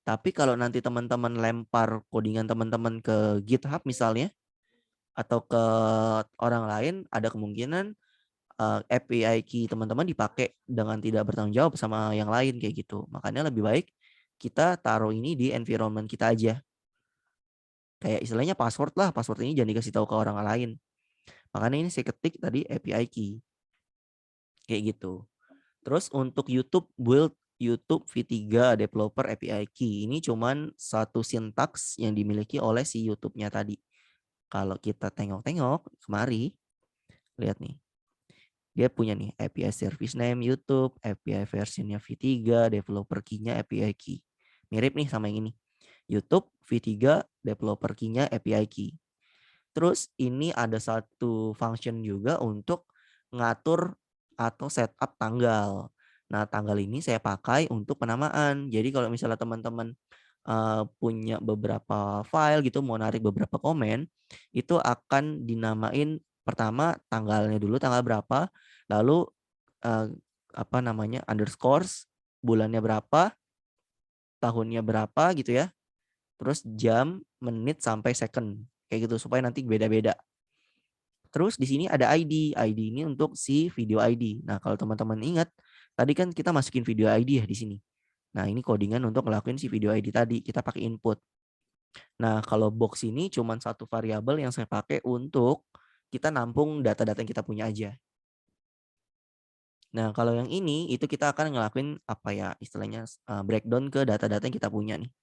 tapi kalau nanti teman-teman lempar codingan teman-teman ke GitHub misalnya, atau ke orang lain, ada kemungkinan API key teman-teman dipakai dengan tidak bertanggung jawab sama yang lain kayak gitu. Makanya lebih baik kita taruh ini di environment kita aja. Kayak istilahnya password lah, password ini jangan dikasih tahu ke orang lain. Makanya ini saya ketik tadi API key. Kayak gitu. Terus untuk YouTube build YouTube V3 developer API key, ini cuman satu sintaks yang dimiliki oleh si YouTube-nya tadi. Kalau kita tengok-tengok kemari, lihat nih. Dia punya nih API service name YouTube, API versionnya V3, developer key-nya API key. Mirip nih sama yang ini. YouTube V3 developer key-nya API key. Terus ini ada satu function juga untuk ngatur atau setup tanggal. Nah, tanggal ini saya pakai untuk penamaan. Jadi kalau misalnya teman-teman punya beberapa file gitu, mau narik beberapa komen, itu akan dinamain pertama tanggalnya dulu, tanggal berapa, lalu underscores, bulannya berapa, tahunnya berapa gitu ya. Terus jam, menit sampai second kayak gitu supaya nanti beda-beda. Terus di sini ada ID. ID ini untuk si video ID. Nah, kalau teman-teman ingat, tadi kan kita masukin video ID ya di sini. Nah, ini codingan untuk ngelakuin si video ID tadi. Kita pakai input. Nah, kalau box ini cuma satu variabel yang saya pakai untuk kita nampung data-data yang kita punya aja. Nah, kalau yang ini itu kita akan ngelakuin apa ya istilahnya breakdown ke data-data yang kita punya nih.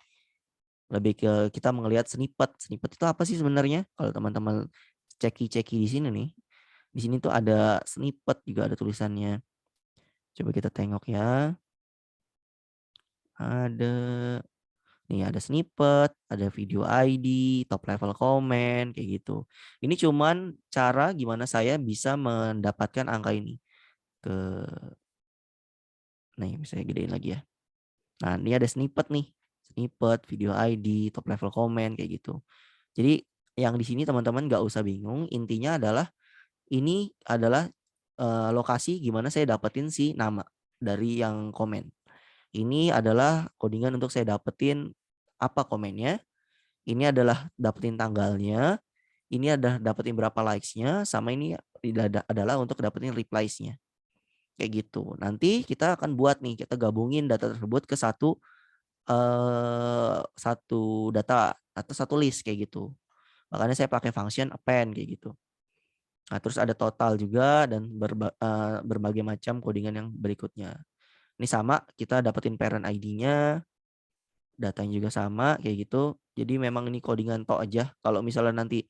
Lebih ke kita melihat snippet. Snippet itu apa sih sebenarnya? Kalau teman-teman ceki di sini nih. Di sini tuh ada snippet juga ada tulisannya. Coba kita tengok ya. Ada snippet, ada video ID, top level comment kayak gitu. Ini cuman cara gimana saya bisa mendapatkan angka ini. Nih, bisa gedein lagi ya. Nah, ini ada snippet nih. Snippet, video ID, top level comment kayak gitu. Jadi Yang di sini teman-teman nggak usah bingung, intinya adalah ini adalah lokasi gimana saya dapetin si nama dari yang komen. Ini adalah codingan untuk saya dapetin apa komennya. Ini adalah dapetin tanggalnya. Ini adalah dapetin berapa likes-nya. Sama ini adalah untuk dapetin replies-nya. Kayak gitu. Nanti kita akan buat nih, kita gabungin data tersebut ke satu data atau satu list kayak gitu. Makanya saya pakai function append kayak gitu. Nah, terus ada total juga dan berbagai macam codingan yang berikutnya. Ini sama, kita dapetin parent ID-nya, datanya juga sama kayak gitu. Jadi memang ini codingan tok aja. Kalau misalnya nanti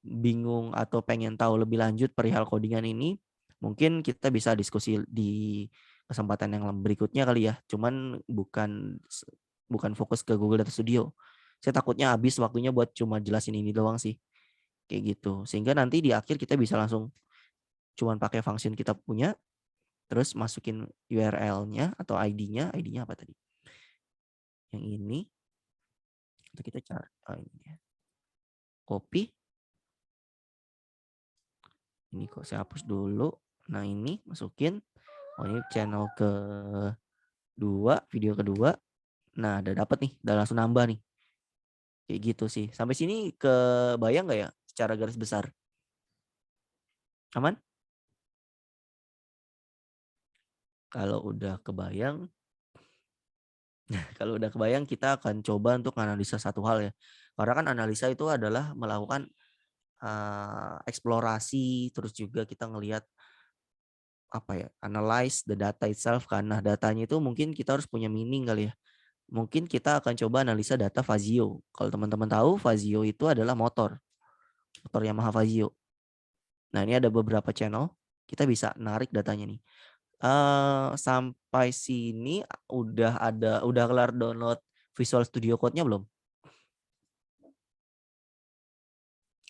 bingung atau pengen tahu lebih lanjut perihal codingan ini, mungkin kita bisa diskusi di kesempatan yang berikutnya kali ya. Cuman bukan fokus ke Google Data Studio. Saya takutnya habis waktunya buat cuma jelasin ini doang sih. Kayak gitu. Sehingga nanti di akhir kita bisa langsung cuman pakai function kita punya, terus masukin URL-nya atau ID-nya. ID-nya apa tadi? Yang ini. Untuk kita cari. Ini ya. Copy. Ini kok saya hapus dulu. Nah ini masukin. Oh ini channel kedua, video kedua. Nah udah dapet nih, udah langsung nambah nih. Kayak gitu sih. Sampai sini kebayang nggak ya secara garis besar? Aman? Kalau udah kebayang, kita akan coba untuk analisa satu hal ya. Karena kan analisa itu adalah melakukan eksplorasi, terus juga kita ngelihat analyze the data itself kan. Nah, datanya itu mungkin kita harus punya meaning kali ya. Mungkin kita akan coba analisa data Fazio. Kalau teman-teman tahu, Fazio itu adalah motor Yamaha Fazio. Nah, ini ada beberapa channel, kita bisa narik datanya nih. Sampai sini udah kelar download Visual Studio Code-nya belum?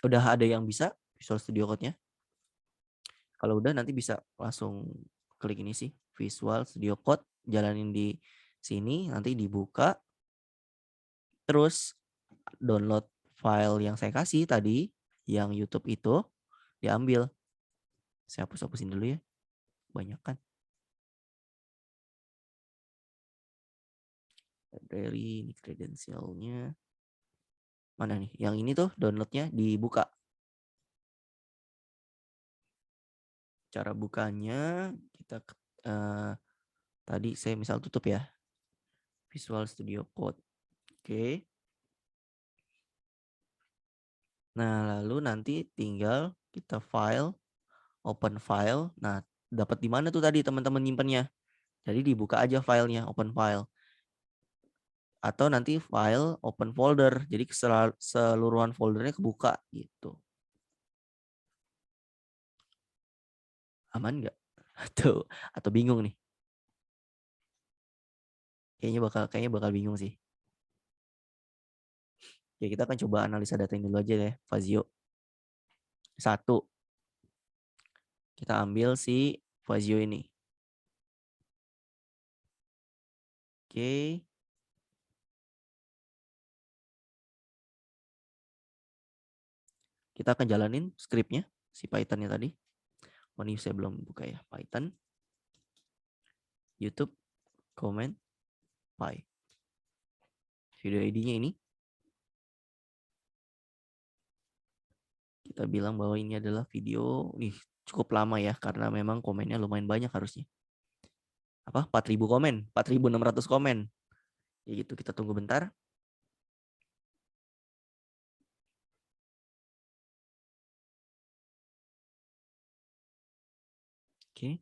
Udah ada yang bisa Visual Studio Code-nya? Kalau udah nanti bisa langsung klik ini sih, Visual Studio Code, jalanin di sini, nanti dibuka. Terus download file yang saya kasih tadi, yang YouTube itu, diambil. Saya hapus-hapusin dulu ya, banyak kan. Dari ini kredensialnya. Mana nih? Yang ini tuh downloadnya dibuka. Cara bukanya kita tadi saya misal tutup ya. Visual Studio Code. Oke. Nah, lalu nanti tinggal kita open file. Nah, dapat di mana tuh tadi teman-teman nyimpennya? Jadi dibuka aja filenya, open file. Atau nanti file open folder. Jadi keseluruhan foldernya kebuka gitu. Aman nggak? Atau bingung nih? Kayaknya bakal bingung sih. Ya kita akan coba analisa data ini dulu aja deh, Fazio. 1. Kita ambil si Fazio ini. Oke. Kita akan jalanin scriptnya, si Python-nya tadi. Oh, ini saya belum buka ya. Python, YouTube, comment, Py. Video ID-nya ini. Kita bilang bahwa ini adalah video, cukup lama ya, karena memang komennya lumayan banyak harusnya. 4.000 komen, 4.600 komen. Ya gitu, kita tunggu bentar. Oke.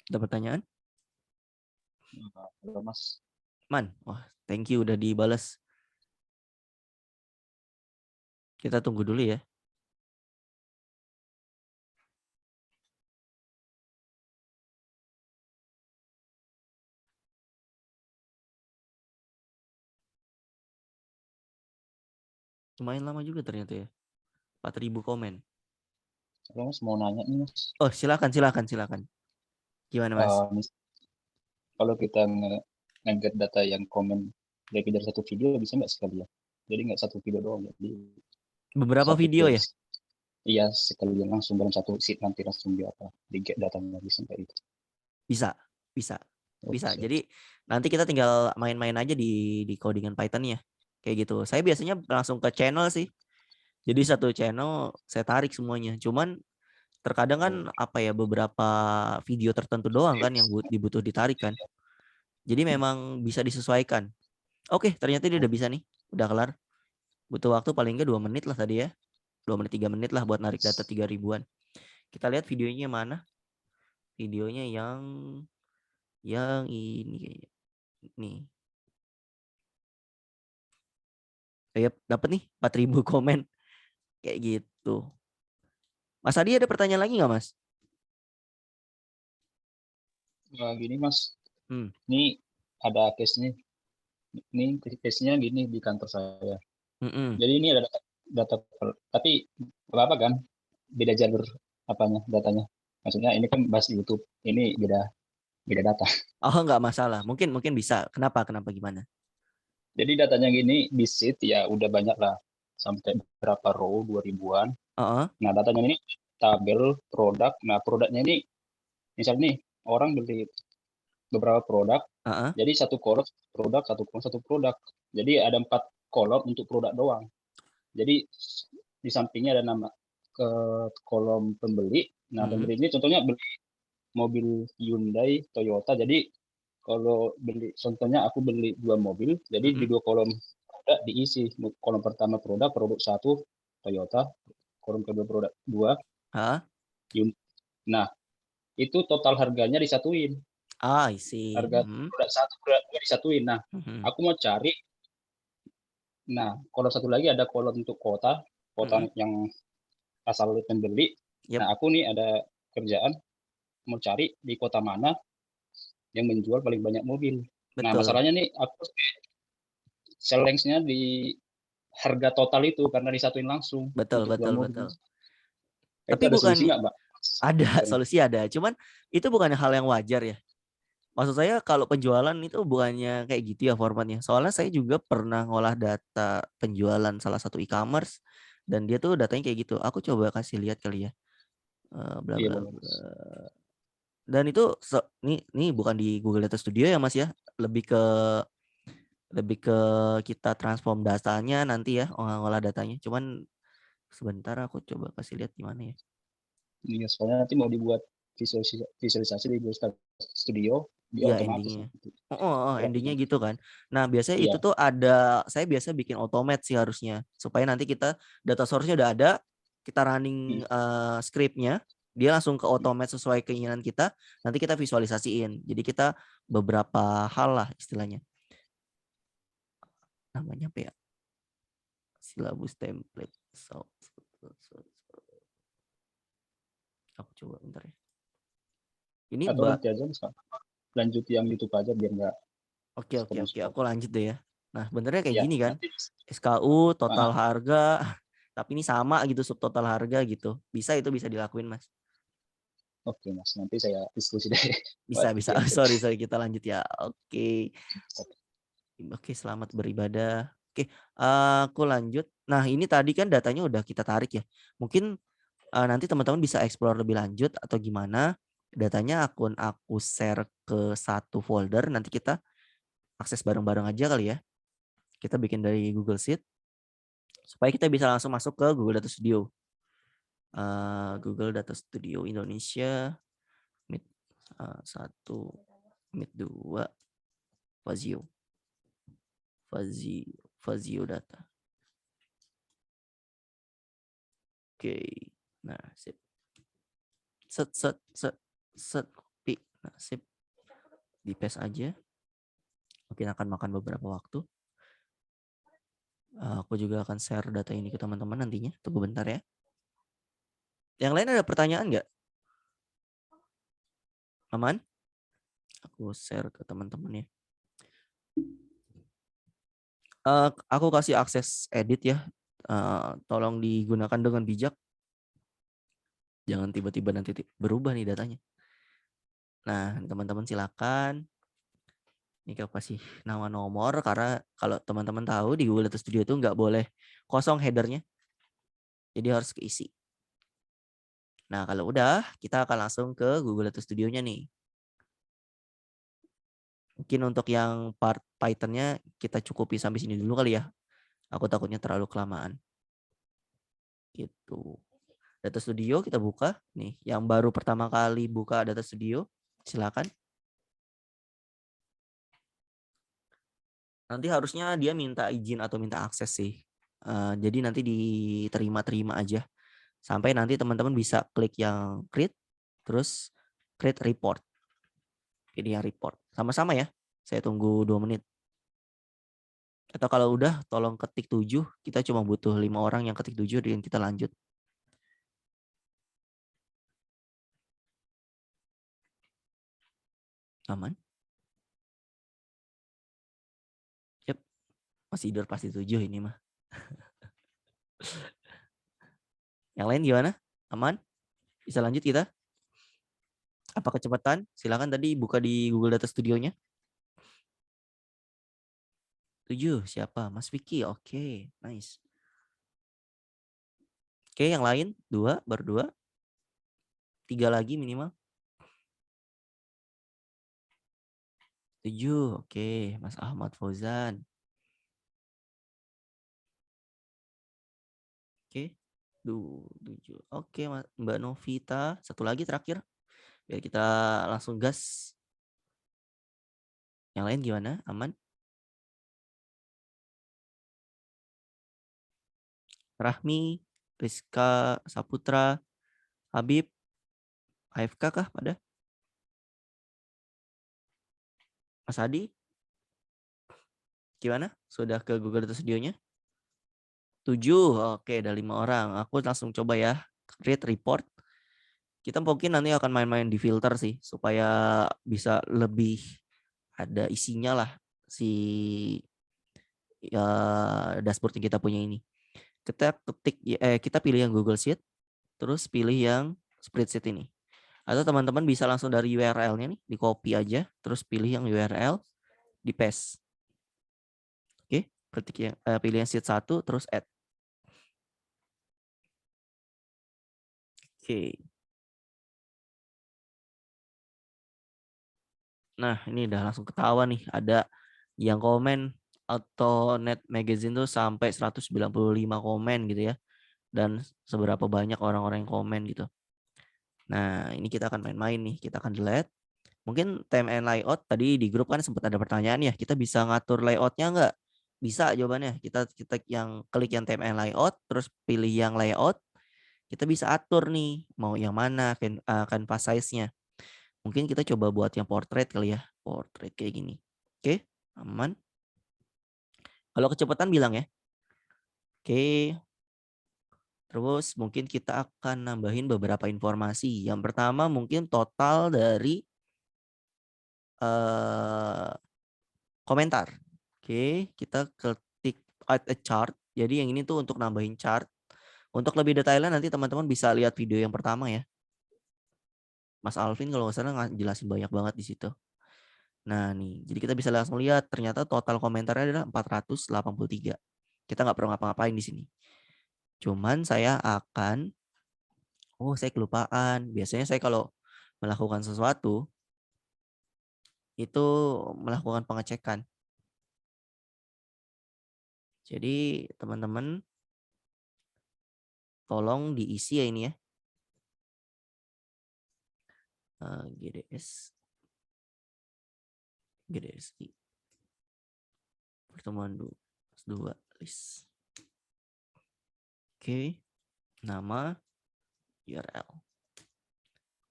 Ada pertanyaan? Halo, Mas. Man, wah, thank you udah dibales. Kita tunggu dulu ya. Lumayan lama juga ternyata ya. 4.000 komen. Halo Mas, mau nanya nih Mas. Oh, silakan. Gimana Mas? Kalau kita nge-get data yang komen lebih dari satu video bisa nggak sekali ya? Jadi nggak satu video doang, jadi Beberapa satu video ya? case. Iya, sekalian langsung dalam satu sheet nanti langsung di apa? Di-get datanya bisa kayak itu. Bisa, bisa, Oke, bisa. siap. Jadi nanti kita tinggal main-main aja di codingan Python ya. Kayak gitu. Saya biasanya langsung ke channel sih. Jadi satu channel saya tarik semuanya. Cuman terkadang kan apa ya beberapa video tertentu doang kan yang dibutuh ditarik kan. Jadi memang bisa disesuaikan. Oke, ternyata dia udah bisa nih. Udah kelar. Butuh waktu paling nggak 2 menit lah tadi ya. 2 menit 3 menit lah buat narik data 3 ribuan. Kita lihat videonya mana? Videonya yang ini kayaknya. Nih. Yap, dapat nih 4.000 komen kayak gitu. Mas Adi ada pertanyaan lagi nggak Mas? Gini Mas, Hmm. ini ada case-nya. Ini case-nya gini di kantor saya. Mm-mm. Jadi ini ada data, tapi apa kan? Beda jalur apanya datanya. Maksudnya ini kan bahas YouTube, ini beda data. Oh nggak masalah. Mungkin bisa. Kenapa gimana? Jadi datanya gini di sheet ya udah banyak lah sampai berapa row 2000-an. Heeh. Nah datanya ini tabel produk. Nah produknya ini misalnya nih orang beli beberapa produk. Heeh. Jadi satu kolom satu produk. Jadi ada 4 kolom untuk produk doang. Jadi di sampingnya ada nama ke kolom pembeli. Nah pembeli ini contohnya beli mobil Hyundai, Toyota. Jadi kalau beli, contohnya aku beli 2 mobil, jadi di 2 kolom produk diisi. Kolom pertama produk 1 Toyota, kolom kedua produk 2 Hah? Hyundai. Nah, itu total harganya disatuin. I see. Harga produk 1 produk 2 disatuin. Nah, aku mau cari. Nah, kolom satu lagi ada kolom untuk kota yang asal pembeli. Yep. Nah, aku nih ada kerjaan mau cari di kota mana yang menjual paling banyak mobil. Nah, Betul. masalahnya nih aku challenge-nya di harga total itu karena disatuin langsung. Betul. Untuk 2 mobil. Tapi Itu ada bukan solusi nggak, Mbak? ada solusi ada. Cuman itu bukan hal yang wajar ya. Maksud saya kalau penjualan itu bukannya kayak gitu ya formatnya. Soalnya saya juga pernah ngolah data penjualan salah satu e-commerce dan dia tuh datanya kayak gitu. Aku coba kasih lihat kali ya. Bla Iya, bla boleh, Mas. bla. Dan itu nih bukan di Google Data Studio ya Mas ya. Lebih ke kita transform datanya nanti ya, ngolah datanya. Cuman sebentar aku coba kasih lihat gimana ya. Iya, soalnya nanti mau dibuat visualisasi di Google Studio, dia Iya otomatis. endingnya. Endingnya gitu kan. Nah biasanya itu Iya. tuh saya biasa bikin automate sih harusnya. Supaya nanti kita data source-nya udah ada, kita running script-nya, dia langsung ke automate sesuai keinginan kita, nanti kita visualisasiin. Jadi kita beberapa hal lah istilahnya. Namanya apa ya? Silabus template. Aku coba bentar ya. Ini Atau nanti aja misalnya lanjut yang YouTube aja biar nggak Oke. Aku lanjut deh ya. Nah, benernya kayak ya, gini kan. nanti. SKU, total harga, tapi ini sama gitu, subtotal harga gitu. Itu bisa dilakuin, Mas. Oke, Mas. Nanti saya diskusi deh. Bisa. Biar Sorry, kita lanjut ya. Oke, selamat beribadah. Oke, aku lanjut. Nah, ini tadi kan datanya udah kita tarik ya. Mungkin nanti teman-teman bisa explore lebih lanjut atau gimana. Datanya aku share ke satu folder, nanti kita akses bareng-bareng aja kali ya. Kita bikin dari Google Sheet supaya kita bisa langsung masuk ke Google Data Studio. Google Data Studio Indonesia, Meet 1, Meet 2, Fazio Data. Oke, nah sip. Set, copy. Nah, sip. Di paste aja. Mungkin akan makan beberapa waktu. Aku juga akan share data ini ke teman-teman nantinya. Tunggu bentar ya. Yang lain ada pertanyaan nggak? Aman? Aku share ke teman-teman ya. Aku kasih akses edit ya. Tolong digunakan dengan bijak. Jangan tiba-tiba nanti berubah nih datanya. Nah, teman-teman silakan. Ini kita kasih nama nomor karena kalau teman-teman tahu di Google Data Studio itu nggak boleh kosong headernya. Jadi harus keisi. Nah, kalau udah, kita akan langsung ke Google Data Studio-nya nih. Mungkin untuk yang part Python-nya kita cukupi sampai sini dulu kali ya. Aku takutnya terlalu kelamaan. Gitu. Data Studio kita buka. Nih, yang baru pertama kali buka Data Studio, silakan. Nanti harusnya dia minta izin atau minta akses sih. Jadi nanti diterima-terima aja. Sampai nanti teman-teman bisa klik yang create, terus create report. Ini yang report. Sama-sama ya. Saya tunggu 2 menit. Atau kalau udah tolong ketik 7. Kita cuma butuh 5 orang yang ketik 7 dan kita lanjut. Aman? Yep. Masih tidur pasti 7 ini mah. Yang lain gimana? Aman? Bisa lanjut kita? Apa kecepatan? Silakan tadi buka di Google Data Studio-nya. 7 siapa? Mas Vicky. Oke, nice. Oke, yang lain 2, baru 2. 3 lagi minimal. 7. Oke, Mas Ahmad Fauzan. Oke. 7. Oke, Mbak Novita. Satu lagi terakhir. Biar kita langsung gas. Yang lain gimana? Aman? Rahmi, Rizka Saputra, Habib, AFK kah pada? Mas Adi? Gimana? Sudah ke Google Data Studio-nya? 7. Oke, ada 5 orang. Aku langsung coba ya. Create report. Kita mungkin nanti akan main-main di filter sih. Supaya bisa lebih ada isinya lah. Si dashboard yang kita punya ini. Kita pilih yang Google Sheet. Terus pilih yang spreadsheet ini. Atau teman-teman bisa langsung dari URL-nya nih. Di copy aja. Terus pilih yang URL. Di paste. Oke. Pilih yang sheet 1. Terus add. Oke. Nah, ini udah langsung ketawa nih. Ada yang komen atau Net Magazine tuh sampai 195 komen gitu ya. Dan seberapa banyak orang-orang yang komen gitu. Nah, ini kita akan main-main nih. Kita akan delete. Mungkin theme and layout tadi di grup kan sempat ada pertanyaan ya. Kita bisa ngatur layoutnya nggak? Bisa jawabannya. Kita yang klik yang theme and layout. Terus pilih yang layout. Kita bisa atur nih. Mau yang mana canvas size-nya. Mungkin kita coba buat yang portrait kali ya. Portrait kayak gini. Oke, aman. Kalau kecepatan bilang ya. Oke. Terus mungkin kita akan nambahin beberapa informasi. Yang pertama mungkin total dari komentar. Oke, kita ketik add a chart. Jadi yang ini tuh untuk nambahin chart. Untuk lebih detailnya nanti teman-teman bisa lihat video yang pertama ya. Mas Alvin kalau nggak salah jelasin banyak banget di situ. Nah nih, jadi kita bisa langsung lihat ternyata total komentarnya adalah 483. Kita nggak perlu ngapa-ngapain di sini. Cuman saya kelupaan. Biasanya saya kalau melakukan sesuatu itu melakukan pengecekan. Jadi teman-teman tolong diisi ya ini ya. GDSI. Pertemuan 2 list. Oke. Nama, URL.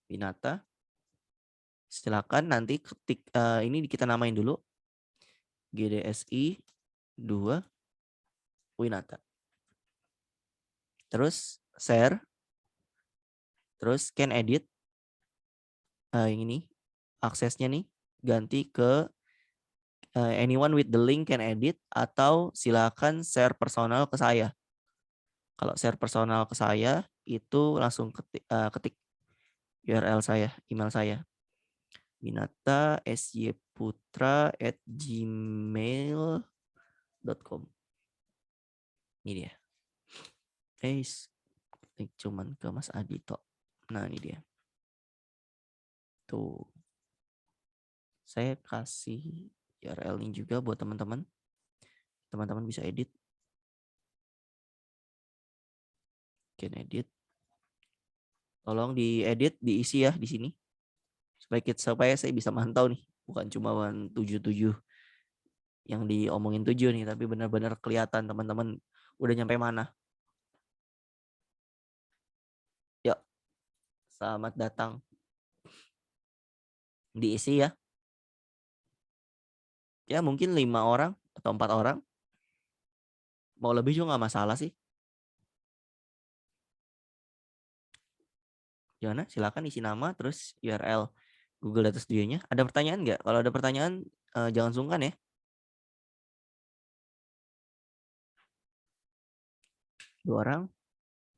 Winata. Silakan nanti ketik ini kita namain dulu. GDSI 2 Winata. Terus share. Terus can edit. Yang ini aksesnya nih ganti ke anyone with the link can edit atau silakan share personal ke saya. Kalau share personal ke saya itu langsung ketik URL saya, email saya. Winata syputra@gmail.com. Ini dia. Klik cuman ke Mas Adito. Nah, ini dia. Tuh. Saya kasih URL ini juga buat teman-teman. Teman-teman bisa edit. Can edit. Tolong diedit, diisi ya di sini. Supaya saya bisa mantau nih. Bukan cuma 77 yang diomongin 7 nih, tapi benar-benar kelihatan teman-teman udah nyampe mana. Yuk. Selamat datang. Diisi ya. Ya mungkin 5 orang atau 4 orang. Mau lebih juga nggak masalah sih. Gimana? Silakan isi nama terus URL Google Data Studio-nya. Ada pertanyaan nggak? Kalau ada pertanyaan jangan sungkan ya. 2 orang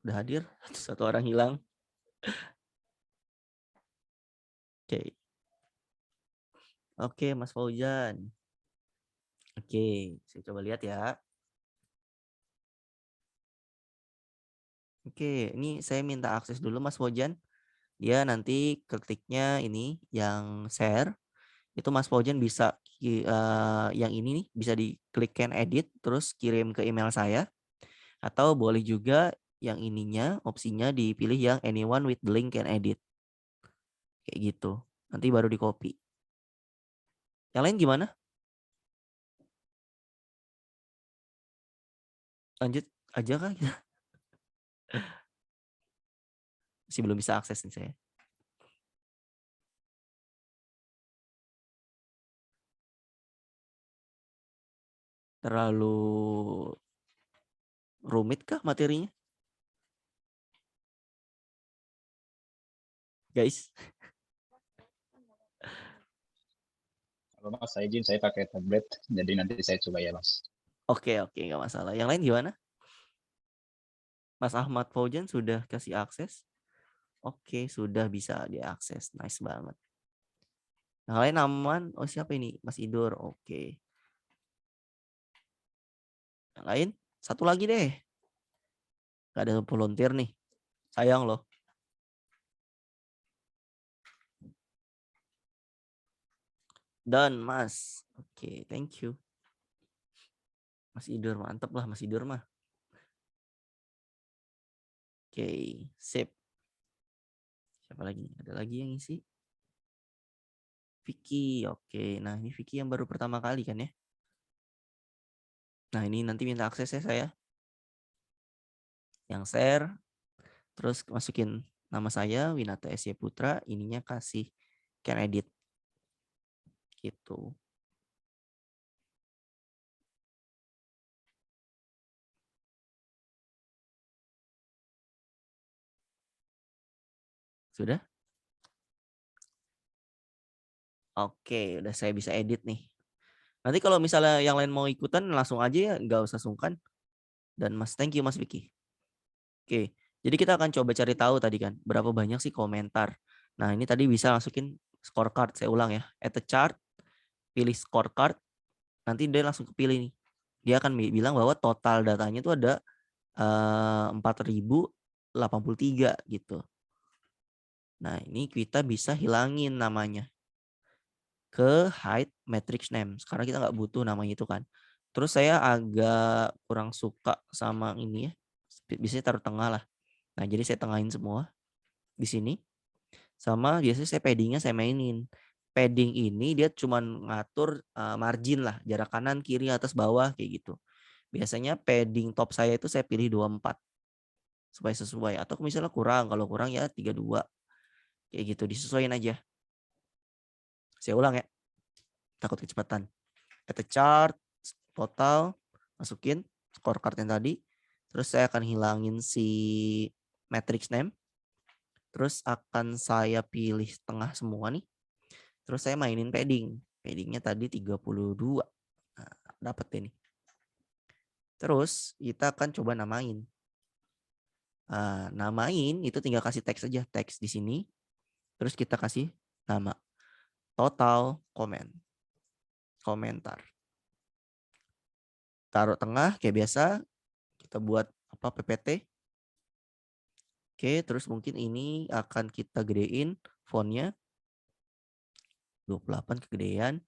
udah hadir, 1 orang hilang. Oke. Oke, Mas Fauzan. Oke, saya coba lihat ya. Oke, ini saya minta akses dulu Mas Fauzan. Dia nanti ketiknya ini yang share. Itu Mas Fauzan bisa yang ini nih bisa diklik can edit terus kirim ke email saya. Atau boleh juga yang ininya opsinya dipilih yang anyone with the link can edit. Kayak gitu. Nanti baru di copy. Yang lain gimana? Lanjut aja kah? Masih belum bisa akses nih saya. Terlalu rumit kah materinya? Guys. Kalau Mas, saya izin saya pakai tablet, jadi nanti saya coba ya Mas. Oke, nggak masalah. Yang lain gimana? Mas Ahmad Fauzan sudah kasih akses? Oke, sudah bisa diakses. Nice banget. Yang lain aman? Oh, siapa ini? Mas Idur. Oke. Yang lain? Satu lagi deh. Gak ada volunteer nih. Sayang loh. Done, Mas. Oke, thank you. Mas Idur, mantep lah Mas Idur mah. Oke, sip. Siapa lagi? Ada lagi yang isi? Vicky, oke. Nah, ini Vicky yang baru pertama kali kan ya? Nah, ini nanti minta akses ya saya. Yang share, terus masukin nama saya, Winata SY Putra, ininya kasih can edit. Gitu. Sudah? Oke, udah saya bisa edit nih. Nanti kalau misalnya yang lain mau ikutan langsung aja ya, nggak usah sungkan. Dan Mas, thank you Mas Vicky. Oke, jadi kita akan coba cari tahu tadi kan, berapa banyak sih komentar. Nah, ini tadi bisa masukin scorecard, saya ulang ya. Add a chart, pilih scorecard, nanti dia langsung kepilih nih. Dia akan bilang bahwa total datanya itu ada 4083 gitu. Nah, ini kita bisa hilangin namanya ke hide matrix name. Sekarang kita nggak butuh namanya itu kan. Terus saya agak kurang suka sama ini ya. Biasanya taruh tengah lah. Nah, jadi saya tengahin semua di sini. Sama biasanya saya paddingnya saya mainin. Padding ini dia cuma ngatur margin lah, jarak kanan, kiri, atas, bawah kayak gitu. Biasanya padding top saya itu saya pilih 24 supaya sesuai. Atau misalnya kurang, kalau kurang ya 32 kayak gitu, disesuaikan aja. Saya ulang ya, takut kecepatan. Add a chart, total, masukin scorecard yang tadi. Terus saya akan hilangin si matrix name. Terus akan saya pilih tengah semua nih. Terus saya mainin padding. Paddingnya tadi 32. Nah, dapat deh nih. Terus kita akan coba namain. Namain itu tinggal kasih teks aja. Teks di sini. Terus kita kasih nama. total komentar. Taruh tengah kayak biasa, kita buat PPT. Oke, terus mungkin ini akan kita gedein fontnya 28 kegedean.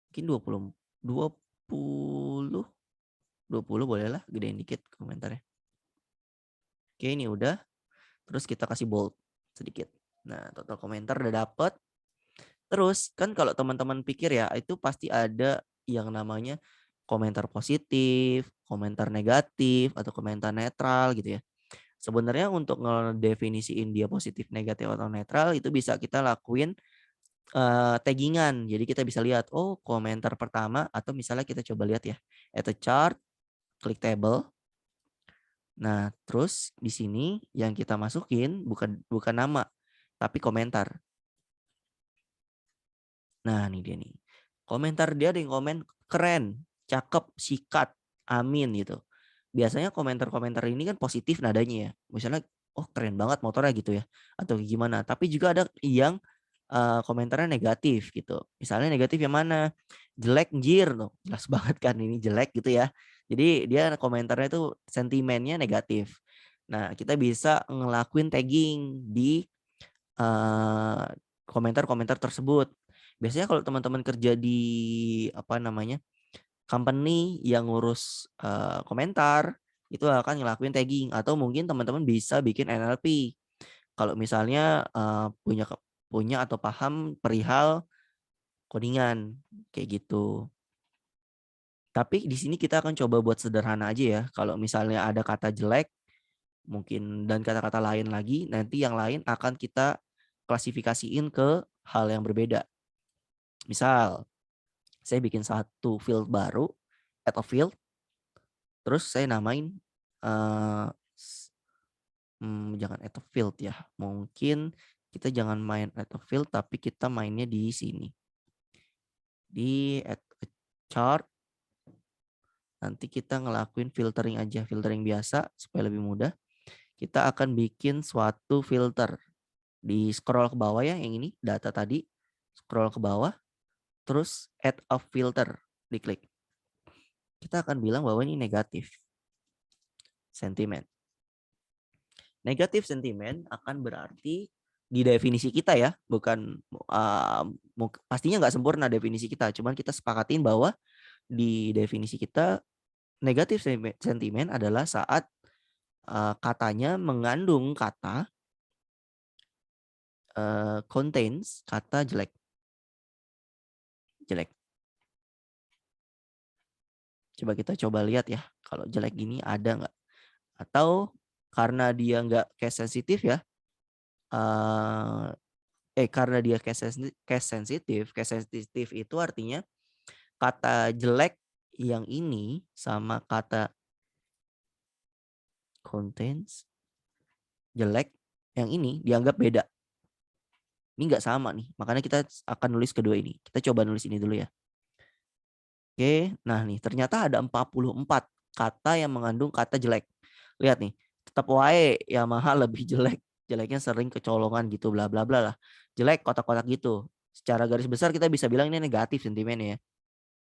Mungkin 20 boleh lah, gedein dikit komentarnya. Oke, ini udah. Terus kita kasih bold sedikit. Nah, total komentar udah dapet. Terus kan kalau teman-teman pikir ya, itu pasti ada yang namanya komentar positif, komentar negatif, atau komentar netral gitu ya. Sebenarnya untuk ngedefinisiin dia positif, negatif, atau netral itu bisa kita lakuin taggingan. Jadi kita bisa lihat, oh komentar pertama, atau misalnya kita coba lihat ya, at a chart, klik table. Nah, terus di sini yang kita masukin bukan nama, tapi komentar. Nah, ini dia nih. Komentar dia ada yang komen keren, cakep, sikat, amin gitu. Biasanya komentar-komentar ini kan positif nadanya ya. Misalnya, oh keren banget motornya gitu ya. Atau gimana. Tapi juga ada yang komentarnya negatif gitu. Misalnya negatif yang mana? Jelek njir tuh. Jelas banget kan ini jelek gitu ya. Jadi dia komentarnya itu sentimennya negatif. Nah, kita bisa ngelakuin tagging di komentar-komentar tersebut. Biasanya kalau teman-teman kerja di company yang ngurus komentar, itu akan ngelakuin tagging. Atau mungkin teman-teman bisa bikin NLP. Kalau misalnya punya atau paham perihal codingan kayak gitu. Tapi di sini kita akan coba buat sederhana aja ya. Kalau misalnya ada kata jelek mungkin dan kata-kata lain lagi, nanti yang lain akan kita klasifikasiin ke hal yang berbeda. Misal saya bikin satu field baru, add a field, terus saya namain jangan add a field ya. Mungkin kita jangan main add a field, tapi kita mainnya di sini. Di add a chart. Nanti kita ngelakuin filtering aja, filtering biasa supaya lebih mudah. Kita akan bikin suatu filter. Di scroll ke bawah ya, yang ini data tadi. Scroll ke bawah, terus add a filter, diklik. Kita akan bilang bahwa ini negatif sentimen. Negatif sentimen akan berarti di definisi kita ya, bukan pastinya nggak sempurna definisi kita, cuman kita sepakatin bahwa di definisi kita negatif sentimen adalah saat katanya mengandung kata contains kata jelek. Coba kita lihat ya, kalau jelek gini ada nggak? Atau karena dia nggak case sensitif ya, karena dia case sensitif itu artinya kata jelek yang ini sama kata contains jelek yang ini dianggap beda. Ini nggak sama nih, makanya kita akan nulis kedua ini. Kita coba nulis ini dulu ya. Oke, nah nih ternyata ada 44 kata yang mengandung kata jelek. Lihat nih, tetap wae Yamaha lebih jelek. Jeleknya sering kecolongan gitu, bla bla bla lah. Jelek kotak-kotak gitu. Secara garis besar kita bisa bilang ini negatif sentimennya ya.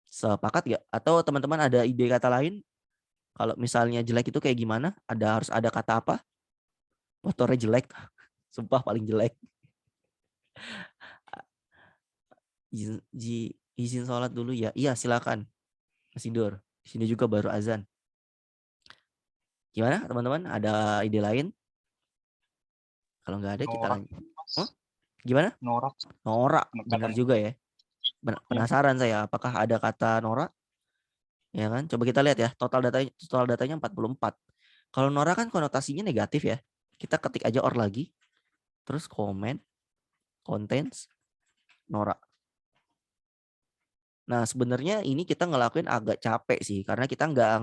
Sepakat gak? Atau teman-teman ada ide kata lain? Kalau misalnya jelek itu kayak gimana? Harus ada kata apa? Motornya jelek. Sumpah paling jelek. Izin sholat dulu ya. Iya silakan. Mas Indur. Di sini juga baru azan. Gimana teman-teman? Ada ide lain? Kalau nggak ada kita lanjut. Oh? Gimana? Norak. Benar juga ya. Penasaran saya apakah ada kata norak? Ya kan? Coba kita lihat ya. Total datanya 44. Kalau norak kan konotasinya negatif ya. Kita ketik aja or lagi. Terus comment contains norak. Nah, sebenarnya ini kita ngelakuin agak capek sih karena kita nggak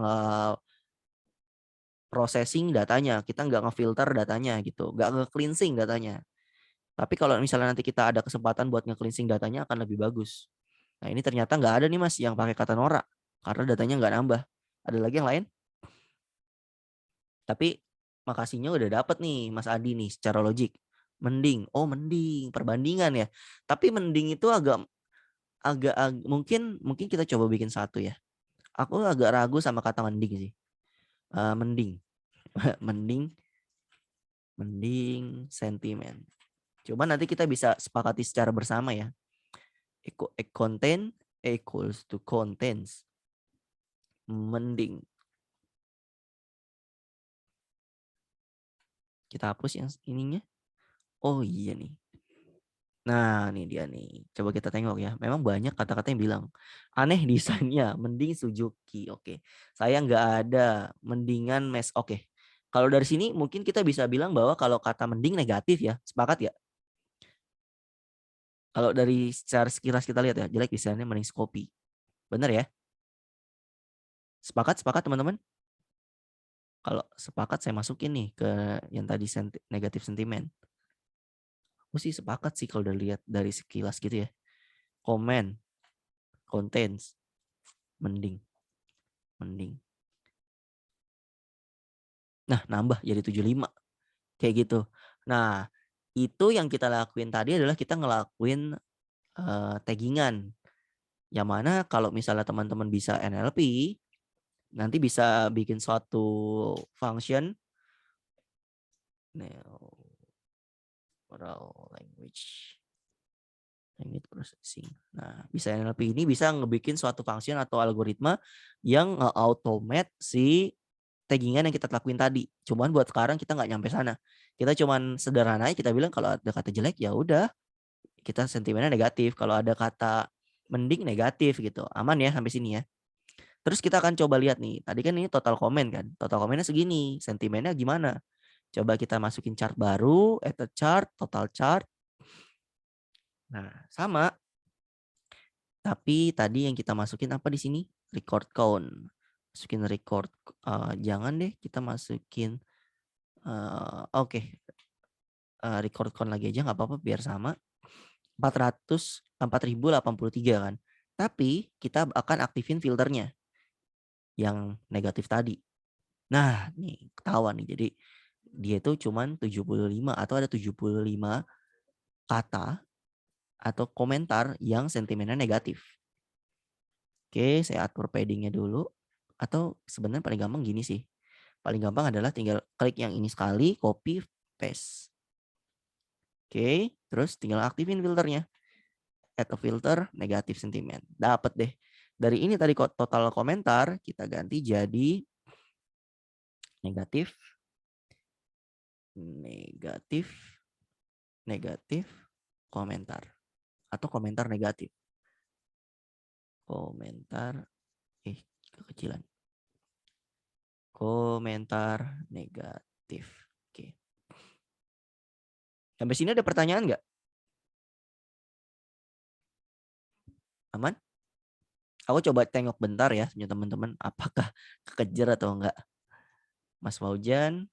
processing datanya, kita nggak ngefilter datanya gitu, nggak nge-cleansing datanya. Tapi kalau misalnya nanti kita ada kesempatan buat nge-cleansing datanya akan lebih bagus. Nah, ini ternyata nggak ada nih Mas yang pakai kata norak karena datanya nggak nambah. Ada lagi yang lain? Tapi makasihnya udah dapet nih Mas Adi nih secara logik. Mending. Oh, mending. Perbandingan ya. Tapi mending itu agak mungkin kita coba bikin satu ya. Aku agak ragu sama kata mending sih. Mending. mending sentimen. Coba nanti kita bisa sepakati secara bersama ya. Content equals to contents. Mending. Kita hapus yang ininya. Oh iya nih. Nah, ini dia nih. Coba kita tengok ya. Memang banyak kata-kata yang bilang aneh desainnya, mending Suzuki. Oke. Saya nggak ada mendingan mes. Oke. Kalau dari sini mungkin kita bisa bilang bahwa kalau kata mending negatif ya. Sepakat ya? Kalau dari secara sekilas kita lihat ya, jelek desainnya mending Shopee. Benar ya? Sepakat teman-teman? Kalau sepakat saya masukin nih ke yang tadi negatif sentimen. Aku sih sepakat sih kalau udah lihat dari sekilas gitu ya. Komen, contents, mending. Nah, nambah jadi 75. Kayak gitu. Nah, itu yang kita lakuin tadi adalah kita ngelakuin taggingan. Yang mana kalau misalnya teman-teman bisa NLP, nanti bisa bikin suatu function neural language processing. Nah, bisa NLP ini bisa ngebikin suatu function atau algoritma yang automate si taggingan yang kita lakuin tadi. Cuman buat sekarang kita nggak nyampe sana. Kita cuman sederhana kita bilang kalau ada kata jelek ya udah kita sentimennya negatif. Kalau ada kata mending negatif gitu. Aman ya sampai sini ya. Terus kita akan coba lihat nih. Tadi kan ini total komen kan. Total komennya segini. Sentimennya gimana? Coba kita masukin chart baru, add a chart, total chart. Nah, sama. Tapi tadi yang kita masukin apa di sini? Record count. Masukin record. Jangan deh kita masukin. Oke. Record count lagi aja nggak apa-apa biar sama. 4083 kan. Tapi kita akan aktifin filternya. Yang negatif tadi. Nah, nih ketahuan nih. Jadi dia itu cuman 75 atau ada 75 kata atau komentar yang sentimennya negatif. Oke, saya atur paddingnya dulu. Atau sebenarnya paling gampang gini sih. Paling gampang adalah tinggal klik yang ini sekali, copy, paste. Oke, terus tinggal aktifin filternya. Add a filter, negatif sentimen. Dapat deh. Dari ini tadi total komentar, kita ganti jadi negatif komentar. Atau komentar negatif. Kekecilan. Komentar negatif. Oke. Sampai sini ada pertanyaan nggak? Aman? Aku coba tengok bentar ya teman-teman. Apakah kekejar atau enggak? Mas Faujan.